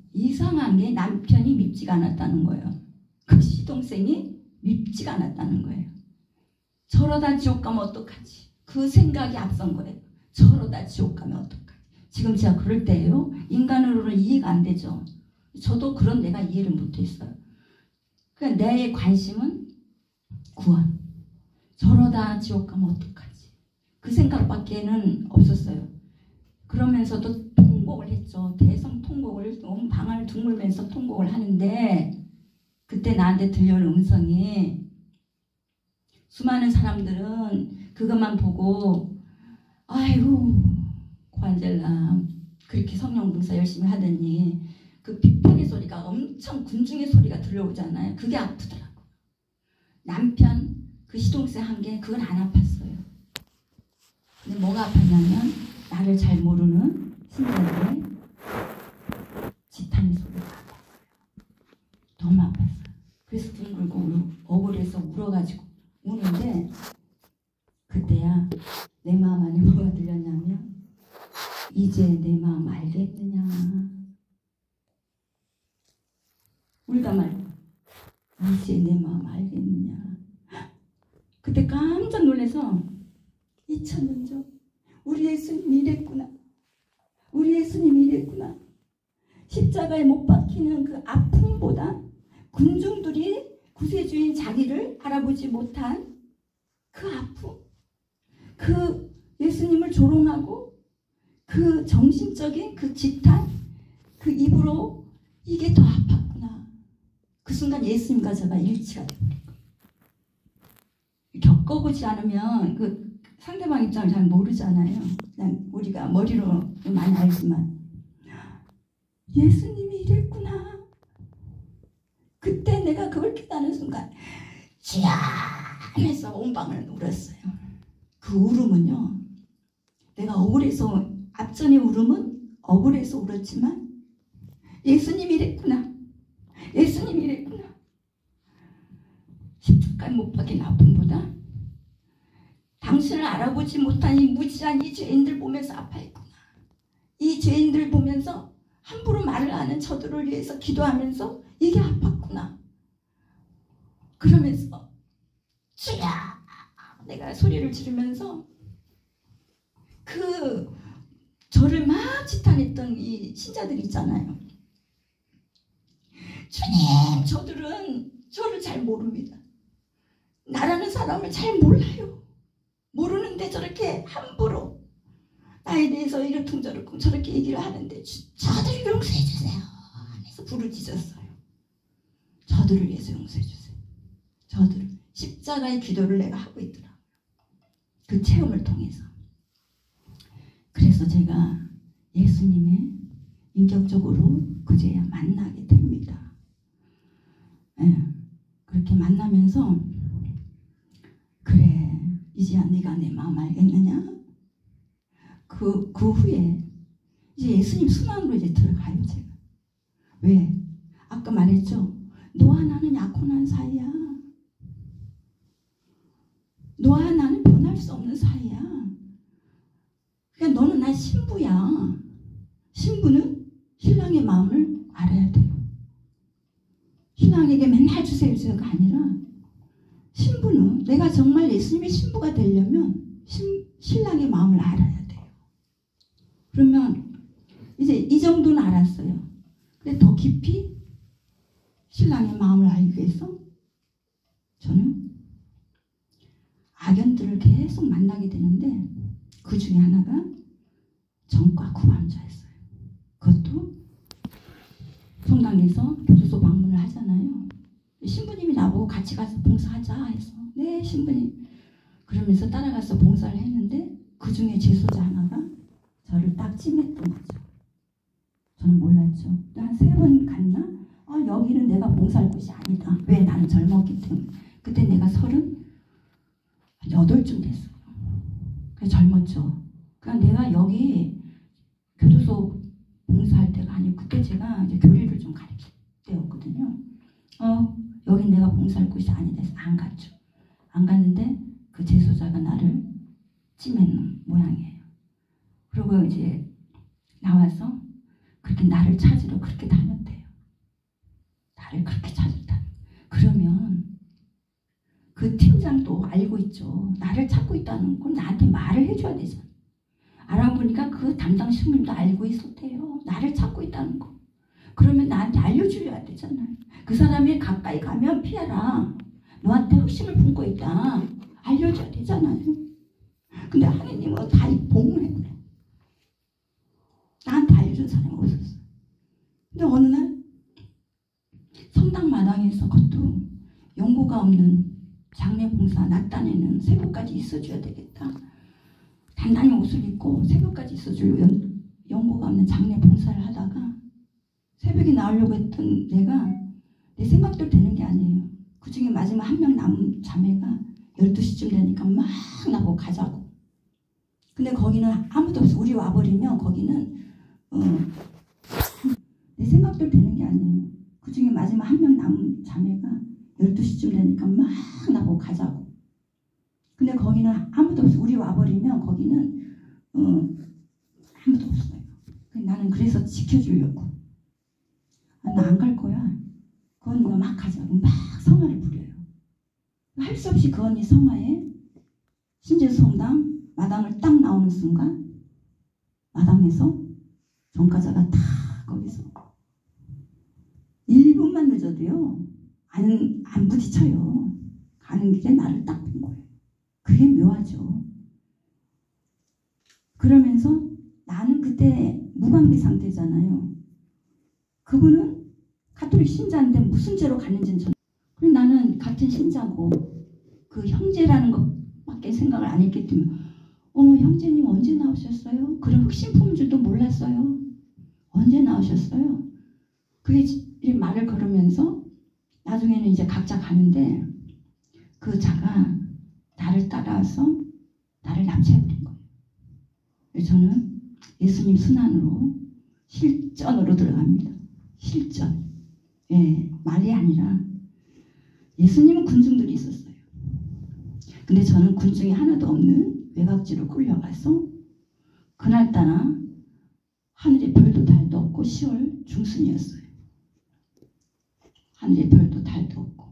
남편이 밉지가 않았다는 거예요. 그 시동생이 밉지가 않았다는 거예요. 저러다 지옥 가면 어떡하지? 그 생각이 앞선 거예요. 저러다 지옥 가면 어떡하지? 지금 제가 그럴 때예요. 인간으로는 이해가 안 되죠. 저도 그런 내가 이해를 못했어요. 그러니까 내 관심은 구원. 저러다 지옥 가면 어떡하지? 그 생각밖에는 없었어요. 그러면서도 통곡을 했죠. 대성 통곡을 너무 방을 둥글면서 통곡을 하는데 그때 나한테 들려오는 음성이 수많은 사람들은 그것만 보고 아이고 고안젤라 그렇게 성령봉사 열심히 하더니 그 비판의 소리가 엄청 군중의 소리가 들려오잖아요. 그게 아프더라고요. 남편 그 시동생 한 게 그건 안 아팠어요. 근데 뭐가 아팠냐면 나를 잘 모르는 신자들의 지탄의 소리가 아팠어요. 너무 아팠어요. 그래서 둥글고 억울해서 울어가지고 우는데 그때야 내 마음 안에 뭐가 들렸냐면 이제 내 마음 알겠느냐. 울다 말고 이제 내 마음 알겠느냐. 그때 깜짝 놀라서 2000년 전 우리 예수님이 이랬구나. 우리 예수님이 이랬구나. 십자가에 못 박히는 그 아픔보다 군중들이 구세주인 자기를 알아보지 못한 그 아픔, 그 예수님을 조롱하고 그 정신적인 그 지탄, 그 입으로 이게 더 아팠구나. 그 순간 예수님과 제가 일치가 되버린 거예요. 겪어보지 않으면 그 상대방 입장을 잘 모르잖아요. 그냥 우리가 머리로 많이 알지만 예수님이 이랬구나. 그때 내가 그걸 깨닫는 순간 쥐야하면서 온 방을 울었어요. 그 울음은요. 내가 억울해서 앞전의 울음은 억울해서 울었지만 예수님이 이랬구나. 예수님이 이랬구나. 십자가에 못 박힌 아픔보다 당신을 알아보지 못한 이 무지한 이 죄인들 보면서 아파했구나. 이 죄인들 보면서 함부로 말을 하는 저들을 위해서 기도하면서 이게 아팠구나. 그러면서 주야 내가 소리를 지르면서 그 저를 막 지탄했던 이 신자들 있잖아요. 주님 저들은 저를 잘 모릅니다. 나라는 사람을 잘 몰라요. 모르는데 저렇게 함부로 나에 대해서 이러쿵저러쿵 저렇게 얘기를 하는데 저들을 용서해 주세요 하면서 부르짖었어요. 저들을 위해서 용서해 주세요. 저들을. 십자가의 기도를 내가 하고 있더라고요. 그 체험을 통해서. 그래서 제가 예수님의 인격적으로 그제야 만나게 됩니다. 예, 그렇게 만나면서 그래 이제야 네가 내 마음 알겠느냐? 그 후에 이제 예수님 순환으로 이제 들어가요. 제가. 왜? 아까 말했죠. 너와 나는 약혼한 사이야. 너와 나는 변할 수 없는 사이야. 그러니까 너는 나 신부야. 신부는 신랑의 마음을 알아야 돼요. 신랑에게 맨날 주세요 주세요가 아니라 신부는 내가 정말 예수님의 신부가 되려면 신랑의 마음을 알아야 돼요. 그러면 이제 이 정도는 알았어요. 근데 더 깊이 신랑의 마음을 알기 위해서 저는 악연들을 계속 만나게 되는데 그 중에 하나가 정과 구감자였어요. 그것도 성당에서 교도소 방문을 하잖아요. 신부님이 나보고 같이 가서 봉사하자 해서 네 신부님 그러면서 따라가서 봉사를 했는데 그 중에 제소자 하나가 저를 딱 찜했던 거죠. 저는 몰랐죠. 한 3번 갔나? 여기는 내가 봉사할 곳이 아니다. 왜? 나는 젊었기 때문에. 그때 내가 38쯤 됐어요. 그래서 젊었죠. 그러니까 내가 여기 교도소 봉사할 때가 아니고 그때 제가 이제 교리를 좀 가르칠 때였거든요. 여긴 내가 봉사할 곳이 아니다 해서 안 갔죠. 안 갔는데 그 제소자가 나를 찜했는 모양이에요. 그리고 이제 나와서 그렇게 나를 찾으러 그렇게 다녔대요. 나를 그렇게 찾았다. 그러면 그 팀장도 알고 있죠. 나를 찾고 있다는 건 나한테 말을 해줘야 되잖아. 알아보니까 그 담당 신부님도 알고 있었대요. 나를 찾고 있다는 거. 그러면 나한테 알려줘야 되잖아요. 그 사람이 가까이 가면 피해라. 너한테 흑심을 품고 있다. 알려줘야 되잖아요. 근데 하느님은 다 봉해버려. 나한테 알려준 사람이 없었어. 근데 어느 날 성당 마당에서 그것도 연고가 없는 장례 봉사 낮단에는 새벽까지 있어줘야 되겠다. 단단히 옷을 입고 새벽까지 있어줄 연고가 없는 장례 봉사를 하다가 새벽에 나오려고 했던 내가 내 생각대로 되는 게 아니에요. 그 중에 마지막 한 명 남은 자매가 12시쯤 되니까 막 나보고 가자고. 근데 거기는 아무도 없어. 우리 와버리면 거기는 내 생각대로 되는 게 아니에요. 그 중에 마지막 한 명 남은 자매가 12시쯤 되니까 막 나보고 가자고. 근데 거기는 아무도 없어. 우리 와버리면 거기는 아무도 없어요. 나는 그래서 지켜주려고. 나 안 갈 거야. 그 언니가 막 가자고 막 성화를 부려요. 할 수 없이 그 언니 성화에 신제성당 마당을 딱 나오는 순간 마당에서 전과자가 다 거기서 1분만 늦어도요 안 부딪혀요. 가는 길에 나를 딱 본 거예요. 그게 묘하죠. 그러면서 나는 그때 무방비 상태잖아요. 그분은 가톨릭 신자인데 무슨 죄로 갔는지는 전. 그리고 나는 같은 신자고 그 형제라는 것밖에 생각을 안 했기 때문에 형제님 언제 나오셨어요? 그런 흑심 품은 줄도 몰랐어요. 언제 나오셨어요? 그게 말을 걸으면서 나중에는 이제 각자 가는데 그 자가 나를 따라와서 나를 납치해버린 거예요. 그래서 저는 예수님 순환으로 실전으로 들어갑니다. 실전. 예, 말이 아니라 예수님은 군중들이 있었어요. 근데 저는 군중이 하나도 없는 외곽지로 끌려가서 그날따라 하늘에 별도 달도 없고 10월 중순이었어요. 하늘에 별도 달도 없고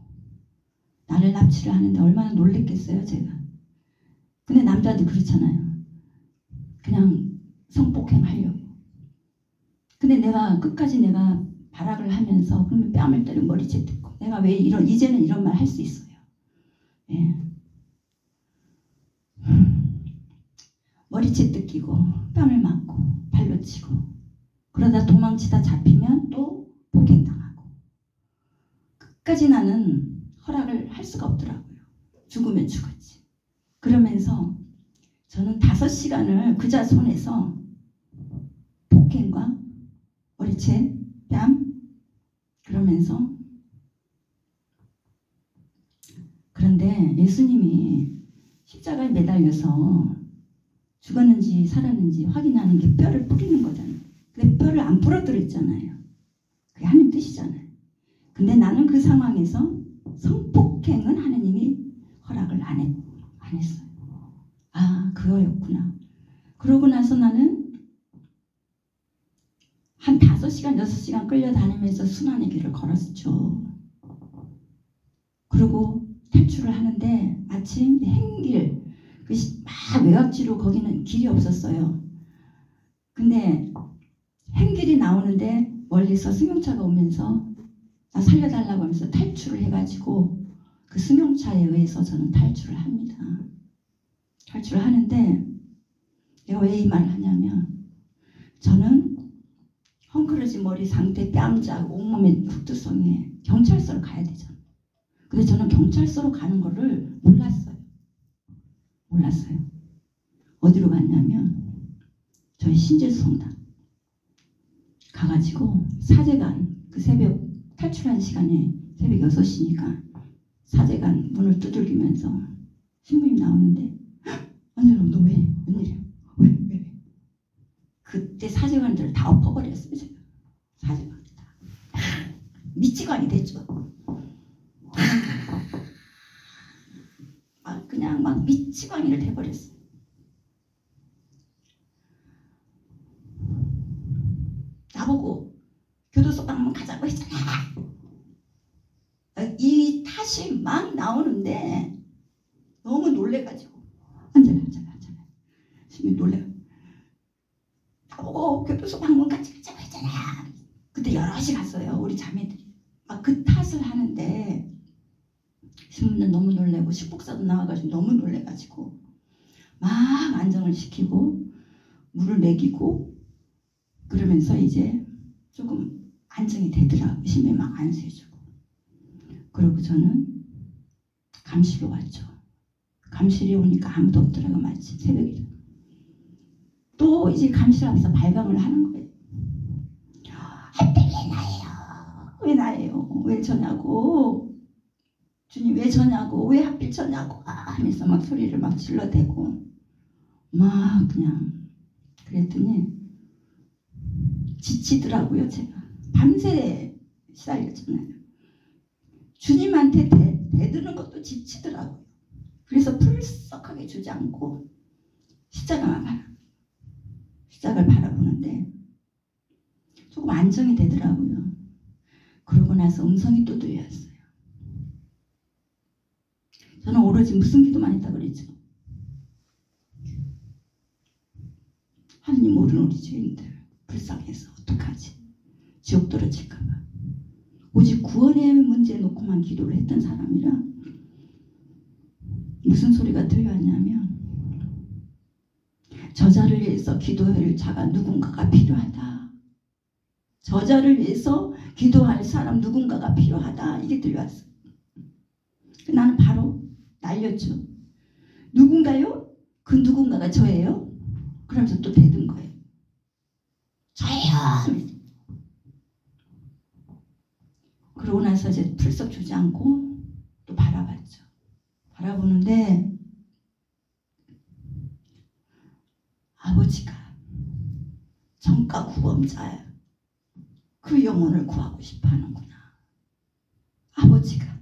나를 납치를 하는데 얼마나 놀랬겠어요 제가. 근데 남자들 그렇잖아요. 그냥 성폭행 하려고. 근데 내가 끝까지 내가 발악을 하면서 그러면 뺨을 때려 머리채 뜯고 내가 왜 이제는 이런 말 할 수 있어요. 예. 머리채 뜯기고 뺨을 맞고 발로 치고 그러다 도망치다 잡히면 또 폭행당하고 끝까지 나는 허락을 할 수가 없더라고요. 죽으면 죽었지. 그러면서 저는 5시간을 그자 손에서 폭행과 머리채, 뺨 그러면서 그런데 예수님이 십자가에 매달려서 죽었는지 살았는지 확인하는 게 뼈를 뿌리는 거잖아요. 근데 뼈를 안 부러뜨렸잖아요. 그게 하나님 뜻이잖아요. 근데 나는 그 상황에서 성폭행은 하나님이 허락을 안 했어요. 아, 그거였구나. 그러고 나서 나는 한 5시간, 6시간 끌려다니면서 순환의 길을 걸었죠. 그리고 탈출을 하는데 마침 행길 막 외곽지로 거기는 길이 없었어요. 근데 행길이 나오는데 멀리서 승용차가 오면서 나 살려달라고 하면서 탈출을 해가지고 그 승용차에 의해서 저는 탈출을 합니다. 탈출을 하는데 내가 왜 이 말을 하냐면 저는 헝클어진 머리 상태 뺨작 온몸의 흑투성에 경찰서를 가야 되잖아요. 근데 저는 경찰서로 가는 거를 몰랐어요. 어디로 갔냐면 저희 신제수 성당 가가지고 사제관 그 새벽 탈출한 시간에 새벽 6시니까 사제관 문을 두들기면서 신부님 나오는데 언제는 너 왜? 웬일이야? 왜? 그때 사제관들을 다 엎어버렸어요. 제가 사제관 다 미치관이 됐죠. 그냥 막 미치광이를 돼버렸어요. 나보고 교도소 방문 가자고 했잖아. 이 탓이 막 나오는데 너무 놀래가지고 앉아라. 지금 놀래. 나보고 교도소 방문 가자고 했잖아. 그때 여럿이 갔어요. 우리 자매들이. 막 그 탓을 하는데 신부는 너무 놀래고 식복사도 나와가지고 너무 놀래가지고 막 안정을 시키고 물을 먹이고 그러면서 이제 조금 안정이 되더라고요. 심해 막 안수해주고. 그리고 저는 감실로 왔죠. 감실에 오니까 아무도 없더라고요. 마침 새벽이라. 또 이제 감실 앞에서 발광을 하는 거예요. 하필 왜 나예요? 왜 저냐고. 주님 왜 저냐고. 왜 하필 저냐고 하면서 막 소리를 막 질러대고 막 그냥 그랬더니 지치더라고요. 제가 밤새 시달렸잖아요. 주님한테 대드는 것도 지치더라고요. 그래서 풀썩하게 주지 않고 십자가를 바라보는데 조금 안정이 되더라고요. 그러고 나서 음성이 또 들려왔어요. 저는 오로지 무슨 기도만 했다 그랬죠. 하느님 모르는 우리 죄인들 불쌍해서 어떡하지? 지옥 떨어질까봐. 오직 구원의 문제 놓고만 기도를 했던 사람이라 무슨 소리가 들려왔냐면 저자를 위해서 기도할 자가 누군가가 필요하다. 저자를 위해서 기도할 사람 누군가가 필요하다. 이게 들려왔어요. 나는 바로 날렸죠. 누군가요? 그 누군가가 저예요? 그러면서 또 대든 거예요. 저예요. 그러고 나서 이제 풀썩 주지 않고 또 바라봤죠. 바라보는데 아버지가 정가 구범자야. 그 영혼을 구하고 싶어 하는구나. 아버지가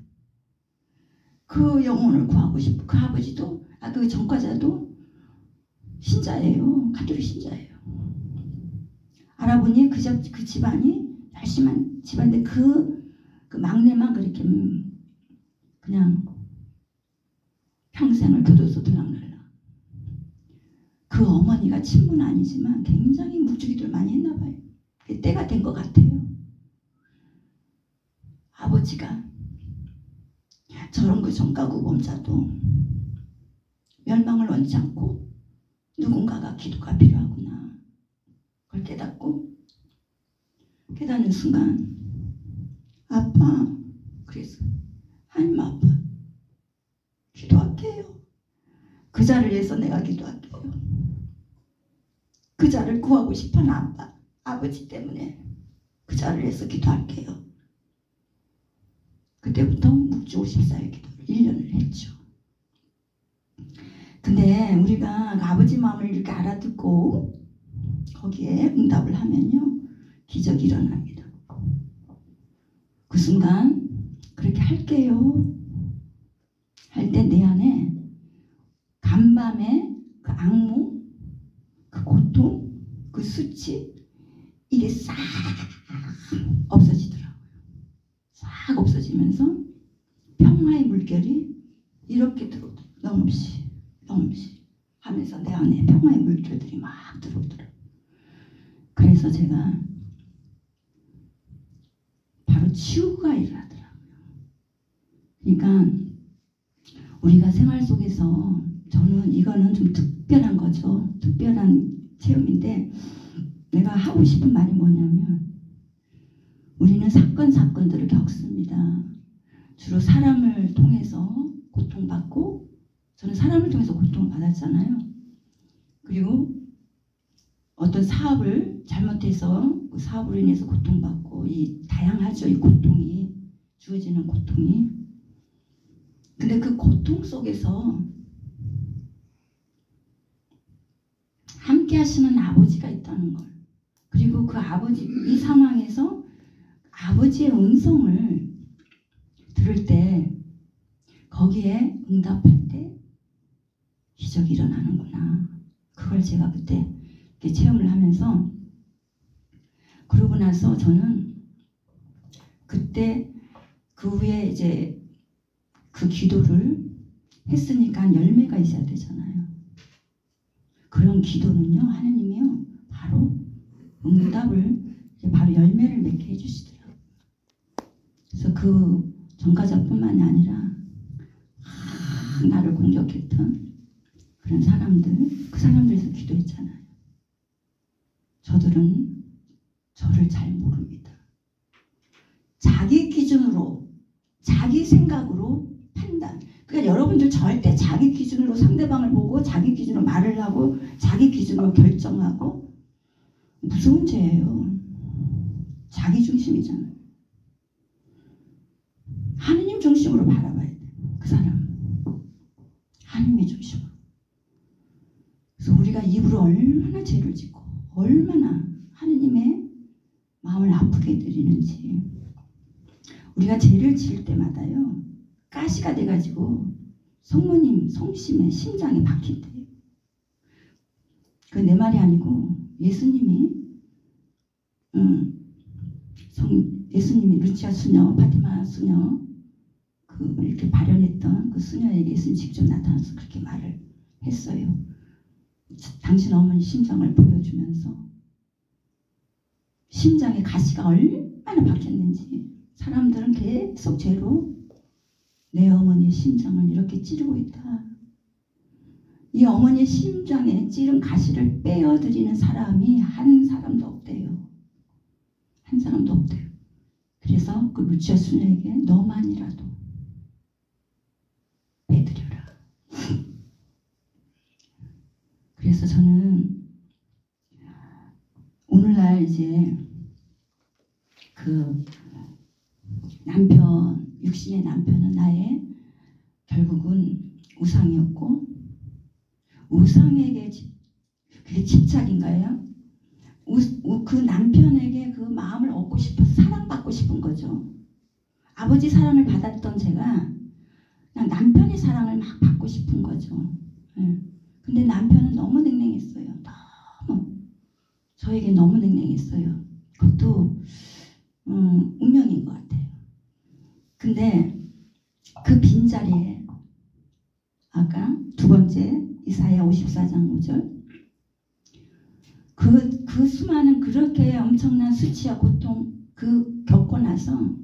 그 영혼을 구하고 싶어. 그 아버지도 그 전과자도 신자예요. 가톨릭 신자예요. 알아보니 그 집안이 열심한 집안인데 그 막내만 그렇게 그냥 평생을 교도소 들락날락. 그 어머니가 친부는 아니지만 굉장히 무주기도를 많이 했나 봐요. 때가 된 것 같아요. 아버지가 저런 그 정가구범자도 멸망을 원치 않고 누군가가 기도가 필요하구나. 그걸 깨닫는 순간 아빠 그래서 하나님 아빠 기도할게요. 그 자를 위해서 내가 기도할게요. 그 자를 구하고 싶은 아버지 때문에 그 자를 위해서 기도할게요. 그때부터 묵주 54일 기도를 1년을 했죠. 근데 우리가 그 아버지 마음을 이렇게 알아듣고 거기에 응답을 하면요. 기적이 일어납니다. 그 순간 그렇게 할게요. 할 때 내 안에 간밤에 그 악몽, 그 고통, 그 수치 이게 싹 없어지더라고요. 싹 없어지면서 평화의 물결이 이렇게 들어오더라고요. 넘시 하면서 내 안에 평화의 물결들이 막 들어오더라고요. 그래서 제가 바로 치유가 일어나더라고요. 그러니까 우리가 생활 속에서 저는 이거는 좀 특별한 거죠. 특별한 체험인데 내가 하고 싶은 말이 뭐냐면 우리는 사건들을 겪습니다. 주로 사람을 통해서 고통받고 저는 사람을 통해서 고통을 받았잖아요. 그리고 어떤 사업을 잘못해서 그 사업으로 인해서 고통받고 이 다양하죠. 이 고통이 주어지는 고통이. 근데 그 고통 속에서 함께 하시는 아버지가 있다는 걸. 그리고 그 아버지 이 상황에서 아버지의 음성을 들을 때 거기에 응답할 때 기적이 일어나는구나. 그걸 제가 그때 이렇게 체험을 하면서 그러고 나서 저는 그때 그 후에 이제 그 기도를 했으니까 열매가 있어야 되잖아요. 그런 기도는요 하나님이요 바로 응답을 바로 열매를 맺게 해주시더라고요. 그래서 그 전과자뿐만이 아니라 나를 공격했던 그런 사람들, 그 사람들에서 기도했잖아요. 저들은 저를 잘 모릅니다. 자기 기준으로, 자기 생각으로 판단. 그러니까 여러분들 절대 자기 기준으로 상대방을 보고 자기 기준으로 말을 하고 자기 기준으로 결정하고 무서운 죄예요. 자기 중심이잖아요. 하느님 중심으로 바라봐야 돼요. 그 사람. 하느님의 중심으로. 그래서 우리가 입으로 얼마나 죄를 짓고 얼마나 하느님의 마음을 아프게 드리는지 우리가 죄를 지을 때마다요 가시가 돼가지고 성모님 송심에 심장에 박힌대요. 그 내 말이 아니고 예수님이 예수님이 루치아 수녀, 파티마 수녀 그 이렇게 발현했던 그 수녀에게 예수님 직접 나타나서 그렇게 말을 했어요. 당신 어머니 심장을 보여주면서 심장에 가시가 얼마나 박혔는지 사람들은 계속 죄로 내 어머니의 심장을 이렇게 찌르고 있다. 이 어머니의 심장에 찌른 가시를 빼어드리는 사람이 한 사람도 없대요. 한 사람도 없대요. 그래서 그 루치아 수녀에게 너만이라도 빼드려라. 그래서 저는 오늘날 이제 그 남편, 육신의 남편은 나의 결국은 우상이었고 우상에게 그게 집착인가요? 그 남편에게 그 마음을 얻고 싶어서 사랑받고 싶은 거죠. 아버지 사랑을 받았던 제가 그냥 남편의 사랑을 막 받고 싶은 거죠. 네. 근데 남편은 너무 냉랭했어요. 너무 저에게 너무 냉랭했어요. 그것도 운명인 것 같아요. 근데 그 빈자리에 아까 두 번째 이사야 54장 5절 그 수많은 그렇게 엄청난 수치와 고통 그 겪고 나서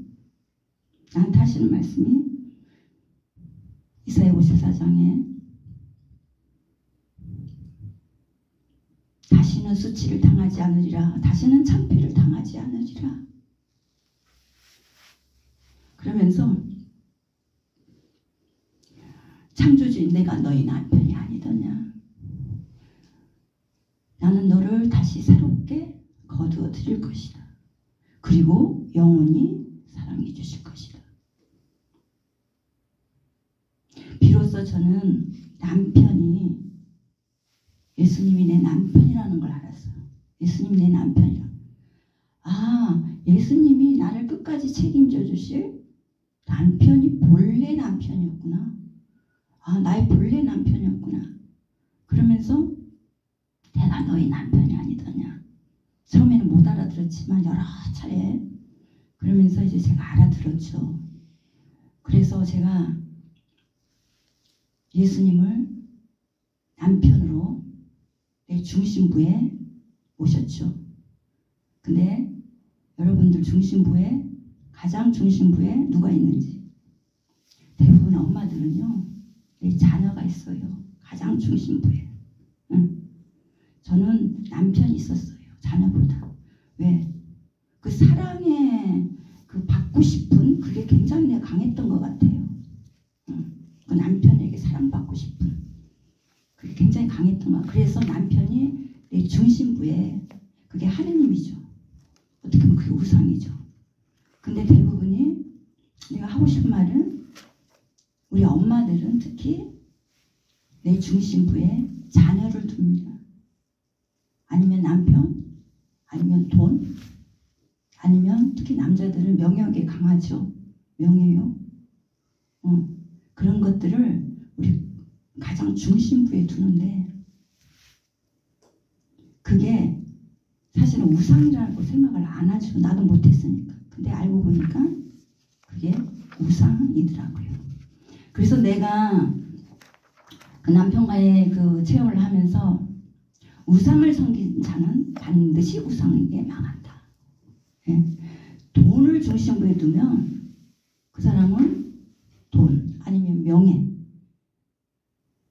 나한테 하시는 말씀이 이사야 54장에 다시는 수치를 당하지 않으리라. 다시는 창피를 당하지 않으리라. 그러면서 창조주인 내가 너희 남편이 아니더냐. 나는 너를 다시 새롭게 거두어 드릴 것이다. 그리고 영원히 사랑해 주실 것이다. 비로소 저는 남편이 예수님이 내 남편이라는 걸 알았어요. 예수님이 내 남편이라. 아, 예수님이 나를 끝까지 책임져 주실 남편이 본래 남편이었구나. 아, 나의 본래 남편이었구나. 그러면서 내가 너희 남편이 아니더냐. 처음에는 못 알아들었지만 여러 차례 그러면서 이제 제가 알아들었죠. 그래서 제가 예수님을 남편으로 내 중심부에 모셨죠. 근데 여러분들 중심부에, 가장 중심부에 누가 있는지? 대부분 엄마들은요, 내 자녀가 있어요. 가장 중심부에. 응? 저는 남편이 있었어요. 자녀보다. 왜? 그 사랑에 그 받고 싶은 그게 굉장히 강했던 것 같아요. 응. 그 남편에게 사랑받고 싶은 그게 굉장히 강했던 것 같아요. 그래서 남편이 내 중심부에, 그게 하느님이죠. 어떻게 보면 그게 우상이죠. 근데 대부분이, 내가 하고 싶은 말은, 우리 엄마들은 특히 내 중심부에 자녀를 둡니다. 아니면 남편, 아니면 돈, 아니면 특히 남자들은 명예욕에 강하죠. 명예욕. 그런 것들을 우리 가장 중심부에 두는데, 그게 사실은 우상이라고 생각을 안 하죠. 나도 못했으니까. 근데 알고 보니까 그게 우상이더라고요. 그래서 내가 그 남편과의 그 체험을 하면서, 우상을 섬긴 자는 반드시 우상에게 망한다. 예. 돈을 중심부에 두면 그 사람은 돈, 아니면 명예,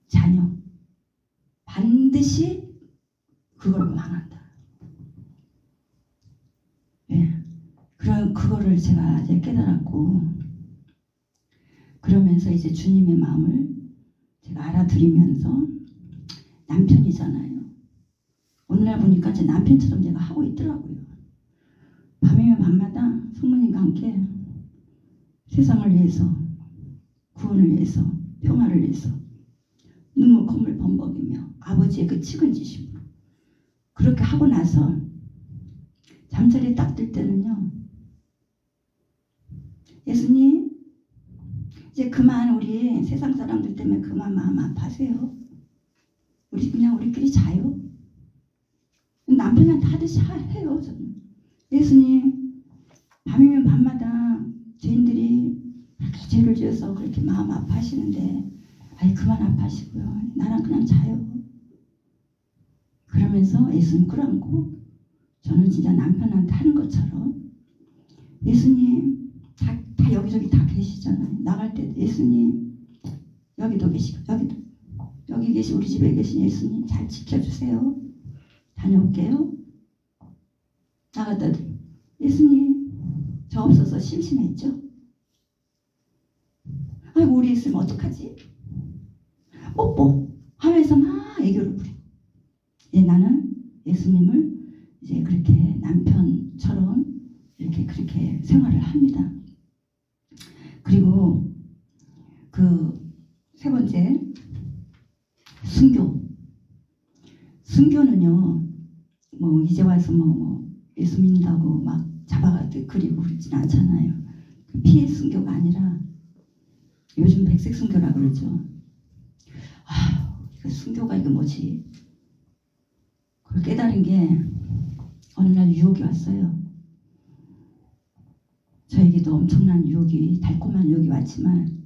자녀, 반드시 그걸로 망한다. 예. 그럼 그거를 제가 이제 깨달았고, 그러면서 이제 주님의 마음을 제가 알아들이면서, 남편이잖아요. 어느 날 보니까 제 남편처럼 내가 하고 있더라고요. 밤이면 밤마다 성모님과 함께 세상을 위해서, 구원을 위해서, 평화를 위해서 눈물 콧물 범벅이며 아버지의 그 측은지심으로 그렇게 하고 나서 잠자리에 딱 들 때는요, 예수님 이제 그만, 우리 세상 사람들 때문에 그만 마음 아파하세요. 우리 그냥 우리끼리 자요. 남편한테 하듯이 해요. 저는. 예수님, 밤이면 밤마다 죄인들이 그렇게 죄를 지어서 그렇게 마음 아파하시는데, 아이 그만 아파하시고요. 나랑 그냥 자요. 그러면서 예수님 끌어안고, 저는 진짜 남편한테 하는 것처럼, 예수님, 다 여기저기 다 계시잖아요. 나갈 때 예수님, 여기도 계시고, 여기 계시, 우리 집에 계신 예수님 잘 지켜주세요. 다녀올게요. 나갔다 예수님, 저 없어서 심심했죠? 아이고, 우리 있으면 어떡하지? 뽀뽀 하면서 막 애교를 부려. 나는 예수님을 이제 그렇게 남편처럼 이렇게 그렇게 생활을 합니다. 그리고 그 세 번째, 순교. 순교는요, 뭐 이제 와서 뭐 예수 믿는다고 막 잡아가지고 그리고 그러진 않잖아요. 피해 순교가 아니라 요즘 백색 순교라 그러죠. 이거 순교가 이거 뭐지? 그걸 깨달은 게 어느 날 유혹이 왔어요. 저에게도 엄청난 유혹이, 달콤한 유혹이 왔지만,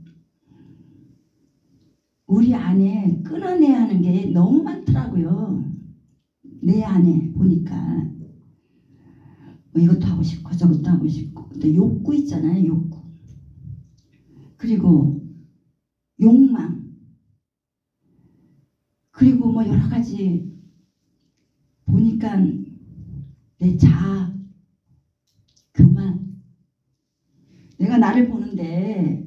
우리 안에 끊어내야 하는 게 너무 많더라고요. 내 안에 보니까 뭐 이것도 하고 싶고 저것도 하고 싶고, 근데 욕구 있잖아요. 욕구. 그리고 욕망. 그리고 뭐 여러 가지 보니까 내 자아, 교만. 내가 나를 보는데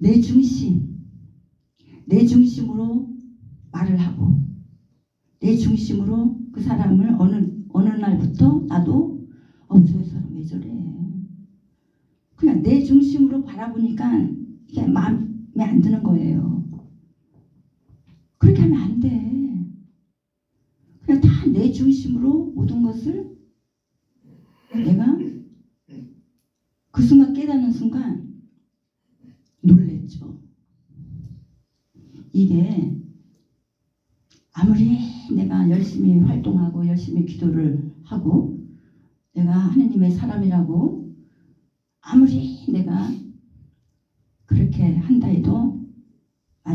내 중심으로 말을 하고, 내 중심으로 그 사람을 어느 날부터 나도 저 사람 왜 저래, 그냥 내 중심으로 바라보니까 이게 마음에 안 드는 거예요. 그렇게 하면 안 돼. 그냥 다 내 중심으로 모든 것을, 내가 그 순간 깨닫는 순간 놀랬죠. 이게 아무리 내가 열심히 활동하고 열심히 기도를 하고 내가 하느님의 사람이라고 아무리 내가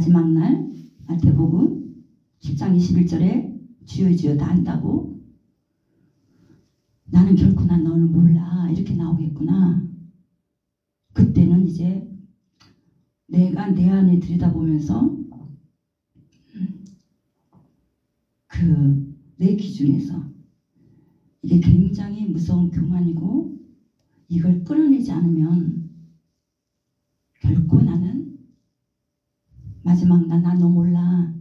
마지막 날 마태복음 10장 21절에 주여 주여 다 한다고 나는 결코 난 너를 몰라 이렇게 나오겠구나. 그때는 이제 내가 내 안에 들여다보면서 내 기준에서 이게 굉장히 무서운 교만이고 이걸 끊어내지 않으면 결코 나는 마지막 날 나 너 몰라.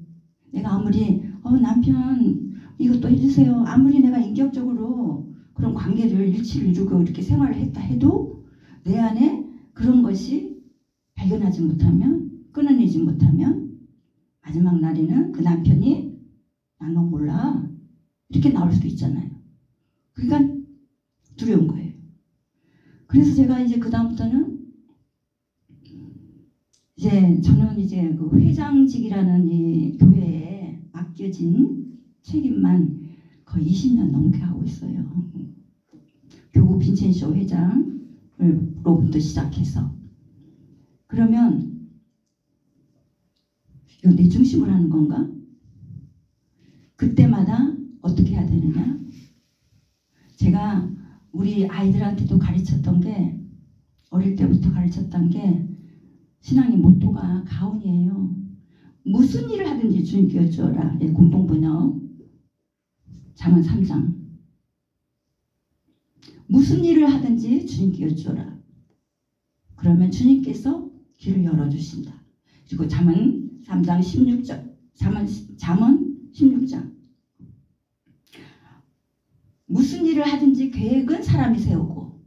내가 아무리 남편 이것도 해주세요. 아무리 내가 인격적으로 그런 관계를 일치를 이루고 이렇게 생활을 했다 해도 내 안에 그런 것이 발견하지 못하면 끊어내지 못하면 마지막 날에는 그 남편이 나 너 몰라 이렇게 나올 수도 있잖아요. 그러니까 두려운 거예요. 그래서 제가 이제 그 다음부터는 이제 저는 이제 그 회장직이라는 이 교회에 맡겨진 책임만 거의 20년 넘게 하고 있어요. 교구 빈첸쇼 회장으로부터 시작해서 그러면 이거 내 중심으로 하는 건가? 그때마다 어떻게 해야 되느냐? 제가 우리 아이들한테도 가르쳤던 게 어릴 때부터 가르쳤던 게 신앙의 모토가 가훈이에요. 무슨 일을 하든지 주님께 여쭈어라. 공동번역 잠언 3장 무슨 일을 하든지 주님께 여쭈어라. 그러면 주님께서 길을 열어주신다. 그리고 잠언 3장 16절 잠언 16장 무슨 일을 하든지 계획은 사람이 세우고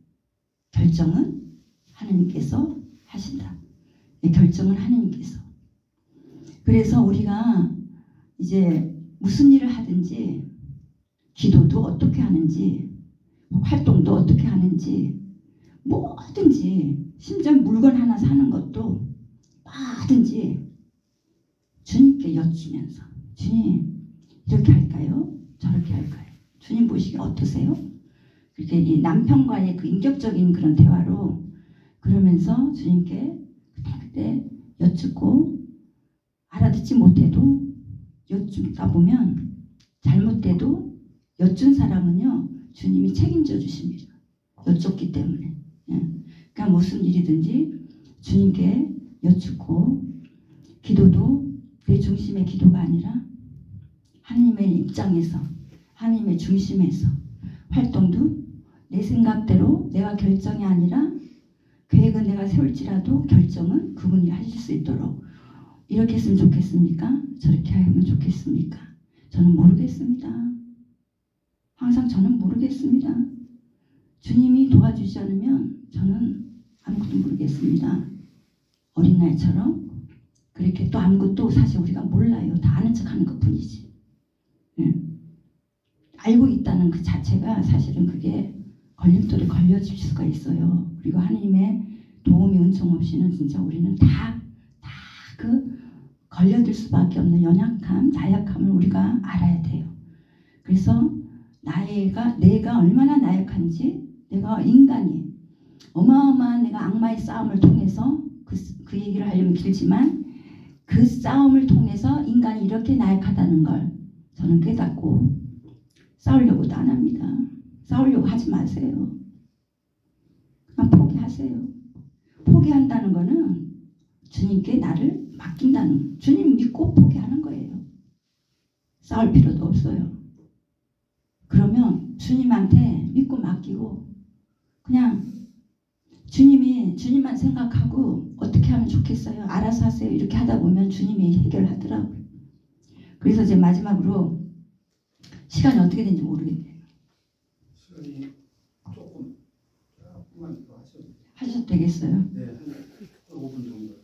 결정은 하느님께서 하신다. 결정은 하느님께서. 그래서 우리가 이제 무슨 일을 하든지 기도도 어떻게 하는지 활동도 어떻게 하는지 뭐든지 심지어 물건 하나 사는 것도 뭐든지 주님께 여쭈면서 주님 이렇게 할까요? 저렇게 할까요? 주님 보시기에 어떠세요? 그렇게 이 남편과의 그 인격적인 그런 대화로 그러면서 주님께 그때 여쭙고 알아듣지 못해도 여쭙다 보면 잘못돼도 여쭌 사람은요 주님이 책임져 주십니다. 여쭙기 때문에. 그러니까 무슨 일이든지 주님께 여쭙고 기도도 내 중심의 기도가 아니라 하나님의 입장에서 하나님의 중심에서 활동도 내 생각대로 내가 결정이 아니라 계획은 내가 세울지라도 결정은 그분이 하실 수 있도록 이렇게 했으면 좋겠습니까? 저렇게 하면 좋겠습니까? 저는 모르겠습니다. 항상 저는 모르겠습니다. 주님이 도와주지 않으면 저는 아무것도 모르겠습니다. 어린 나이처럼 그렇게 또 아무것도 사실 우리가 몰라요. 다 아는 척하는 것뿐이지. 알고 있다는 그 자체가 사실은 그게 걸림돌에 걸려질 수가 있어요. 그리고 하나님의 도움이 은총 없이는 진짜 우리는 다 그 걸려들 수밖에 없는 연약함, 나약함을 우리가 알아야 돼요. 그래서 내가 얼마나 나약한지 내가 인간이 어마어마한 내가 악마의 싸움을 통해서 그 얘기를 하려면 길지만 그 싸움을 통해서 인간이 이렇게 나약하다는 걸 저는 깨닫고 싸우려고도 안 합니다. 싸우려고 하지 마세요. 그냥 포기하세요. 포기한다는 거는 주님께 나를 맡긴다는 주님 믿고 포기하는 거예요. 싸울 필요도 없어요. 그러면 주님한테 믿고 맡기고 그냥 주님만 생각하고 어떻게 하면 좋겠어요? 알아서 하세요. 이렇게 하다 보면 주님이 해결하더라고요. 그래서 이제 마지막으로 시간이 어떻게 되는지 모르겠네요. 시간이 조금만 더 하셔도 되겠어요? 네, 한 5분 정도.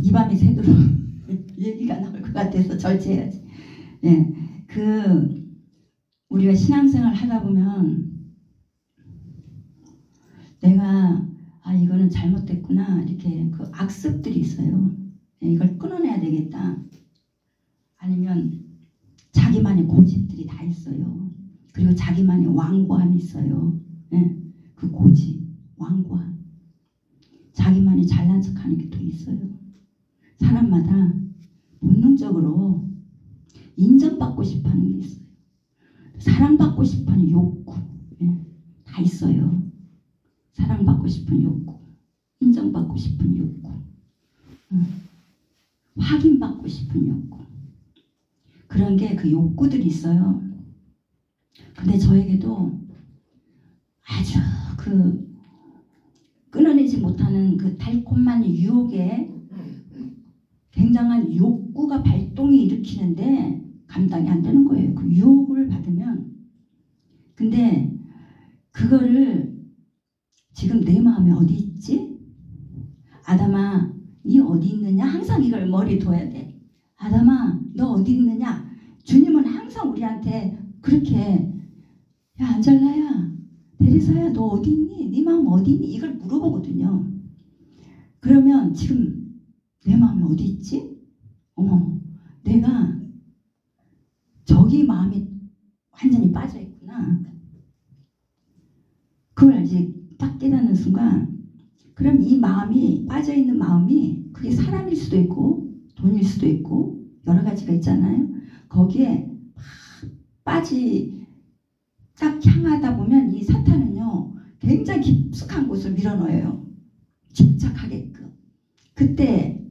이 밤이 새도록 얘기가 나올 것 같아서 절제해야지. 우리가 신앙생활 하다 보면 내가 이거는 잘못됐구나 이렇게 그 악습들이 있어요. 이걸 끊어내야 되겠다. 아니면 자기만의 고집들이 다 있어요. 그리고 자기만의 완고함이 있어요. 예, 그 고지, 완고함. 자기만이 잘난 척하는 게 또 있어요. 사람마다 본능적으로 인정받고 싶어하는 게 있어요. 사랑받고 싶어하는 욕구, 예, 다 있어요. 사랑받고 싶은 욕구, 인정받고 싶은 욕구, 확인받고 싶은 욕구. 그런 게 그 욕구들이 있어요. 근데 저에게도 아주 그 끊어내지 못하는 그 달콤한 유혹에 굉장한 욕구가 발동이 일으키는데 감당이 안 되는 거예요. 그 유혹을 받으면. 근데 그거를 지금 내 마음에 어디 있지? 아담아, 네 어디 있느냐? 항상 이걸 머리에 둬야 돼. 아담아, 너 어디 있느냐? 주님은 항상 우리한테 그렇게 야 안젤라야, 데리사야, 너 어디 있니? 네 마음 어디 있니? 이걸 물어보거든요. 그러면 지금 내 마음이 어디 있지? 내가 저기 마음이 완전히 빠져 있구나. 그걸 이제 딱 깨닫는 순간, 그럼 이 마음이 빠져 있는 마음이 그게 사람일 수도 있고 돈일 수도 있고 여러 가지가 있잖아요. 거기에 딱 향하다 보면 이 사탄은요 굉장히 깊숙한 곳을 밀어넣어요. 집착하게끔. 그때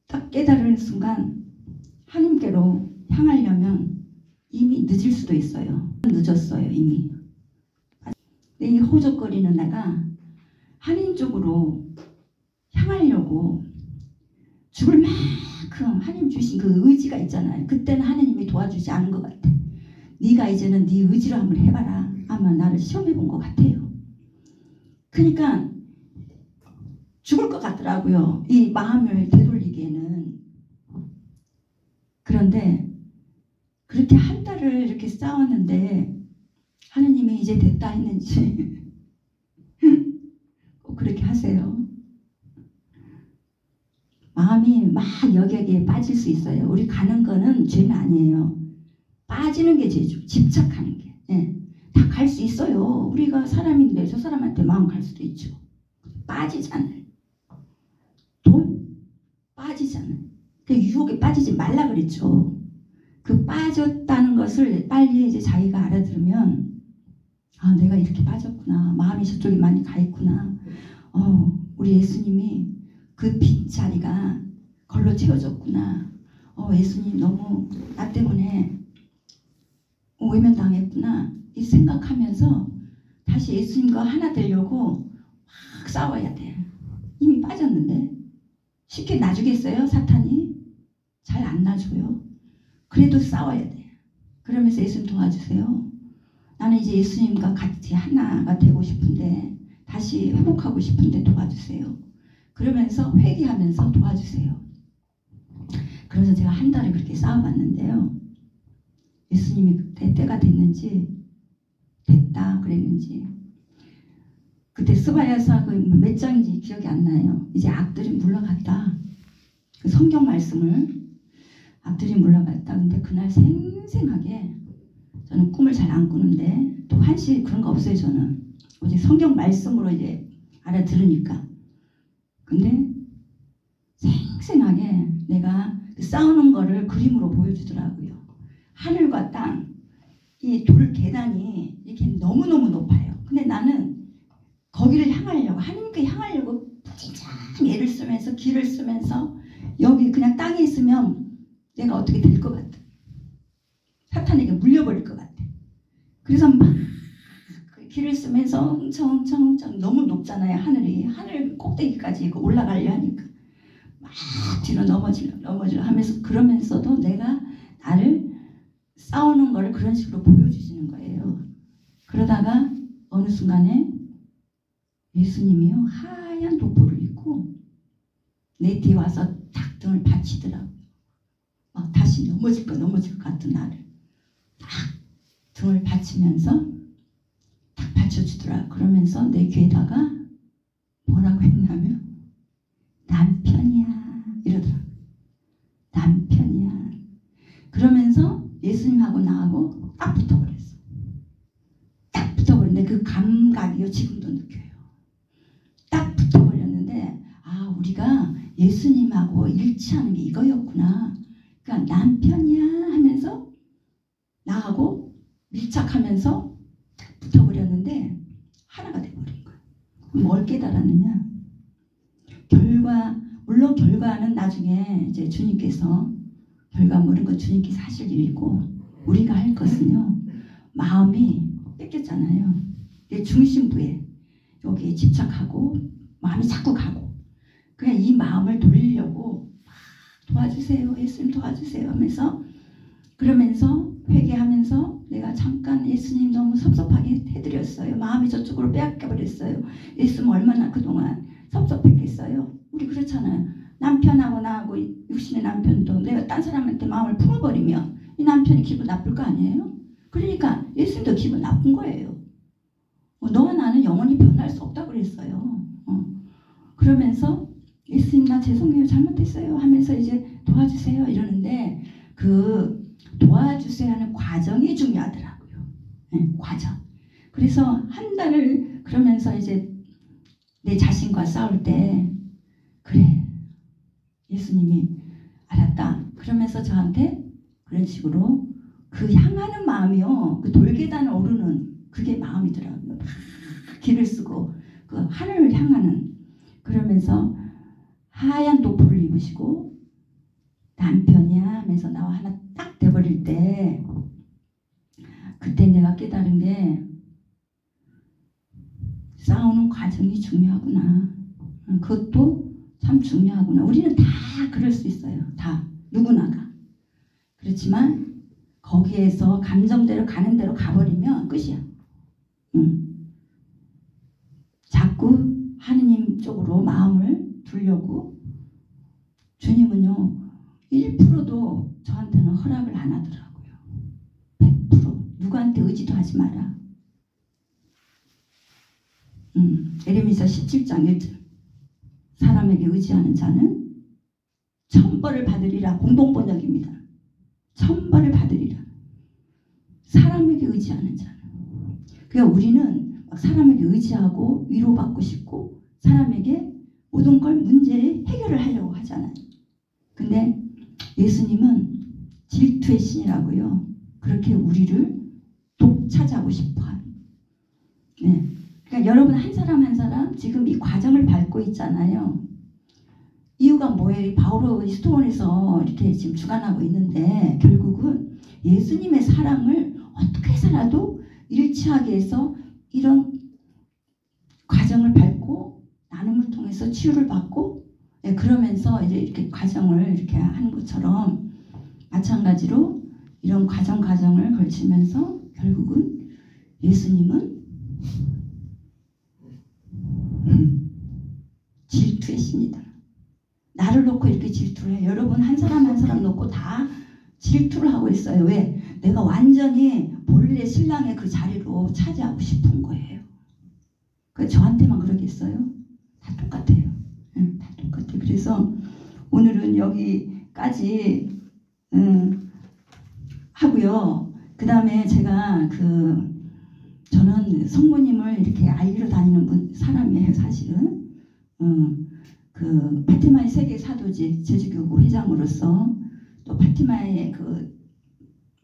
딱 깨달은 순간 하나님께로 향하려면 이미 늦을 수도 있어요. 늦었어요 이미. 근데 이 호적거리는 내가 하나님 쪽으로 향하려고 죽을 만큼 하나님 주신 그 의지가 있잖아요. 그때는 하나님이 도와주지 않은 것 같아. 네가 이제는 네 의지로 한번 해봐라. 아마 나를 시험해 본 것 같아요. 그러니까 죽을 것 같더라고요. 이 마음을 되돌리기에는. 그런데 그렇게 한 달을 이렇게 싸웠는데 하느님이 이제 됐다 했는지 꼭 그렇게 하세요. 마음이 막 여기에 빠질 수 있어요. 우리 가는 거는 죄는 아니에요. 빠지는 게 죄죠. 집착하는 게. 예. 다 갈 수 있어요. 우리가 사람인데 저 사람한테 마음 갈 수도 있죠. 빠지잖아요. 돈 빠지잖아요. 그 유혹에 빠지지 말라 그랬죠. 그 빠졌다는 것을 빨리 이제 자기가 알아들으면 아 내가 이렇게 빠졌구나. 마음이 저쪽에 많이 가 있구나. 우리 예수님이 그 빈자리가 걸로 채워졌구나. 예수님 너무 나 때문에 외면당했구나. 이 생각하면서 다시 예수님과 하나 되려고 막 싸워야 돼. 이미 빠졌는데 쉽게 놔주겠어요? 사탄이? 잘 안 놔줘요. 그래도 싸워야 돼. 그러면서 예수님 도와주세요. 나는 이제 예수님과 같이 하나가 되고 싶은데 다시 회복하고 싶은데 도와주세요. 그러면서 회개하면서 도와주세요. 그래서 제가 한 달을 그렇게 싸워봤는데요. 예수님이 그때 때가 됐는지 됐다 그랬는지 그때 스바야서 몇 장인지 기억이 안 나요. 이제 악들이 물러갔다. 그 성경 말씀을 악들이 물러갔다. 근데 그날 생생하게 저는 꿈을 잘 안 꾸는데 또 한시 그런 거 없어요. 저는 오직 성경 말씀으로 이제 알아들으니까. 근데 생생하게 내가 그 싸우는 거를 그림으로 보여주더라고요. 하늘과 땅, 이 돌 계단이 이렇게 너무너무 높아요. 근데 나는 거기를 향하려고, 하나님께 향하려고 부지장 애를 쓰면서 길을 쓰면서 여기 그냥 땅에 있으면 내가 어떻게 될 것 같아. 사탄에게 물려버릴 것 같아. 그래서 막 길을 쓰면서 엄청 너무 높잖아요. 하늘 꼭대기까지 올라가려 하니까 막 뒤로 넘어지려 하면서 그러면서도 내가 나를 싸우는 거를 그런 식으로 보여주시는 거예요. 그러다가 어느 순간에 예수님이요 하얀 도포를 입고 내 뒤에 와서 딱 등을 받치더라고요. 막 다시 넘어질 것 같은 나를 딱 등을 받치면서 딱 받쳐주더라. 그러면서 내 귀에다가 뭐라고 했냐면 남편이야 이러더라고요. 남편이야. 그러면서 예수님하고 나하고 딱 붙어버렸어. 딱 붙어버렸는데 그 감각이 느껴요. 지금도 느껴요. 딱 붙어버렸는데 아 우리가 예수님하고 일치하는 게 이거였구나. 그러니까 남편이야 하면서 나하고 밀착하면서 딱 붙어버렸는데 하나가 돼버린 거예요. 뭘 깨달았느냐? 물론 결과는 나중에 이제 주님께서 결과물은 그 주님께서 하실 일이고 우리가 할 것은요 마음이 뺏겼잖아요. 중심부에 여기에 집착하고 마음이 자꾸 가고 그냥 이 마음을 돌리려고 도와주세요 예수님 도와주세요 하면서 그러면서 회개하면서 내가 잠깐 예수님 너무 섭섭하게 해드렸어요. 마음이 저쪽으로 빼앗겨버렸어요. 예수님 얼마나 그동안 섭섭했겠어요. 우리 그렇잖아요. 남편하고 나하고 육신의 남편도 내가 딴 사람한테 마음을 풀어버리면 이 남편이 기분 나쁠 거 아니에요? 그러니까 예수님도 기분 나쁜 거예요. 너와 나는 영원히 변할 수 없다고 그랬어요. 그러면서 예수님 나 죄송해요 잘못했어요 하면서 이제 도와주세요 이러는데 그 도와주세요 하는 과정이 중요하더라고요. 네, 과정. 그래서 한 달을 그러면서 이제 내 자신과 싸울 때 그래 예수님이 알았다 그러면서 저한테 그런 식으로 그 향하는 마음이요 그 돌계단을 오르는 그게 마음이더라고요. 막 길을 쓰고 그 하늘을 향하는 그러면서 하얀 도포를 입으시고 남편이야 하면서 나와 하나 딱 돼버릴 때 그때 내가 깨달은 게 싸우는 과정이 중요하구나. 그것도 참 중요하구나. 우리는 다 그럴 수 있어요. 다 누구나가. 그렇지만 거기에서 감정대로 가는 대로 가버리면 끝이야. 자꾸 하느님 쪽으로 마음을 두려고 주님은요 1%도 저한테는 허락을 안 하더라고요. 100% 누구한테 의지도 하지 마라. 에레미야 17장 1절 사람에게 의지하는 자는 천벌을 받으리라. 공동번역입니다. 천벌을 받으리라. 사람에게 의지하는 자는 그러니까 우리는 막 사람에게 의지하고 위로받고 싶고 사람에게 모든 걸 문제를 해결을 하려고 하잖아요. 근데 예수님은 질투의 신이라고요. 그렇게 우리를 독차지하고 싶어하는. 네. 그러니까 여러분 한 사람 한 사람 지금 이 과정을 밟고 있잖아요. 이유가 뭐예요? 바오로 스토원에서 이렇게 지금 주관하고 있는데 결국은 예수님의 사랑을 어떻게 해서라도 일치하게 해서 이런 과정을 밟고 나눔을 통해서 치유를 받고 그러면서 이제 이렇게 과정을 이렇게 하는 것처럼 마찬가지로 이런 과정을 걸치면서 결국은 예수님은 질투의 신이다. 나를 놓고 이렇게 질투를 해요. 여러분 한 사람 한 사람 놓고 다 질투를 하고 있어요. 왜? 내가 완전히 본래 신랑의 그 자리로 차지하고 싶은 거예요. 그 저한테만 그러겠어요? 다 똑같아요. 다 똑같아요. 그래서 오늘은 여기까지 하고요. 그 다음에 제가 저는 성모님을 이렇게 알리러 다니는 사람이에요. 사실은 파티마의 세계 사도직 제주교구 회장으로서 또 파티마의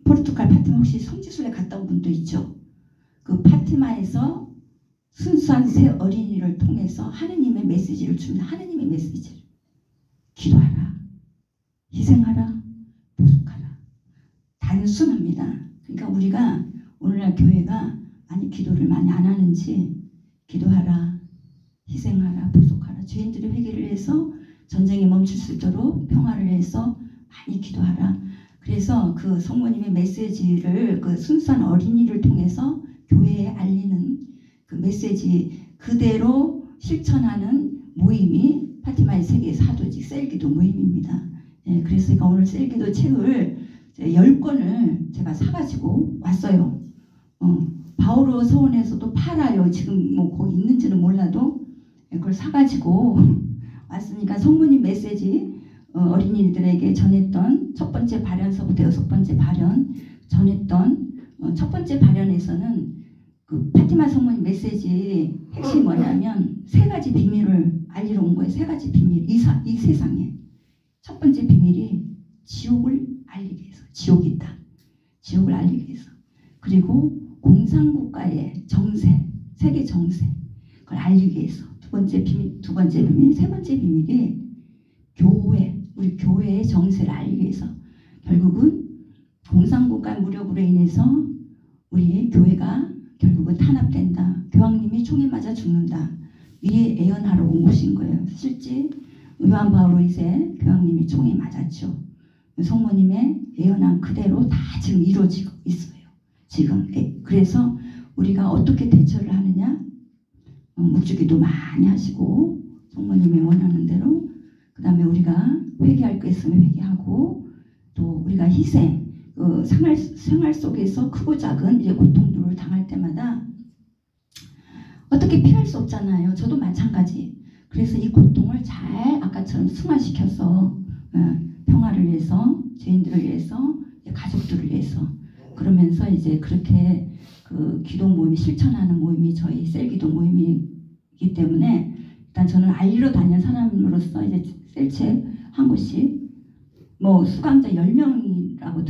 포르투갈 파티마 혹시 성지순례 갔다 온 분도 있죠. 그 파티마에서 순수한 새 어린이를 통해서 하느님의 메시지를 줍니다. 하느님의 메시지를 기도하라, 희생하라, 보속하라. 단순합니다. 그러니까 우리가 오늘날 교회가 많이 기도를 많이 안 하는지 기도하라, 희생하라, 보속하라. 죄인들의 회개를 해서 전쟁이 멈출 수 있도록 평화를 해서 많이 기도하라. 그래서 그 성모님의 메시지를 그 순수한 어린이를 통해서 교회에 알리는 그 메시지 그대로 실천하는 모임이 파티마의 세계 사도직 셀기도 모임입니다. 예, 그래서 제가 오늘 셀기도 책을 10권을 제가 사가지고 왔어요. 바오로 서원에서도 팔아요. 지금 뭐 거기 있는지는 몰라도 그걸 사가지고 왔으니까 성모님 메시지 어린이들에게 전했던 첫 번째 발연서부터 6번째 발연 전했던 첫 번째 발연에서는 그 파티마 성모님 메시지 핵심이 뭐냐면 세 가지 비밀을 알리러 온 거예요. 세 가지 비밀. 이 세상에 첫 번째 비밀이 지옥을 알리기 위해서. 지옥이 있다. 지옥을 알리기 위해서. 그리고 공산국가의 정세, 세계 정세, 그걸 알리기 위해서. 두 번째 비밀, 세 번째 비밀이 교회, 우리 교회의 정세를 알리기 위해서. 결국은 공산국가 무력으로 인해서 우리의 교회가 결국은 탄압된다. 교황님이 총에 맞아 죽는다. 위에 예언하러 온 곳인 거예요. 실제 요한 바오로 2세 교황님이 총에 맞았죠. 성모님의 예언한 그대로 다 지금 이루어지고 있어요. 지금. 그래서 우리가 어떻게 대처를 하느냐? 묵주기도 많이 하시고 성모님이 원하는 대로, 그 다음에 우리가 회개할 거 있으면 회개하고, 또 우리가 희생, 생활 속에서 크고 작은 이제 고통들을 당할 때마다 어떻게 피할 수 없잖아요. 저도 마찬가지. 그래서 이 고통을 잘 아까처럼 승화시켜서 평화를 위해서, 죄인들을 위해서, 가족들을 위해서, 그러면서 이제 그렇게 그 기도 모임이 실천하는 모임이 저희 셀기도 모임이기 때문에, 일단 저는 알리러 다니는 사람으로서 이제 셀체 한 곳씩 뭐 수강자 10명이라고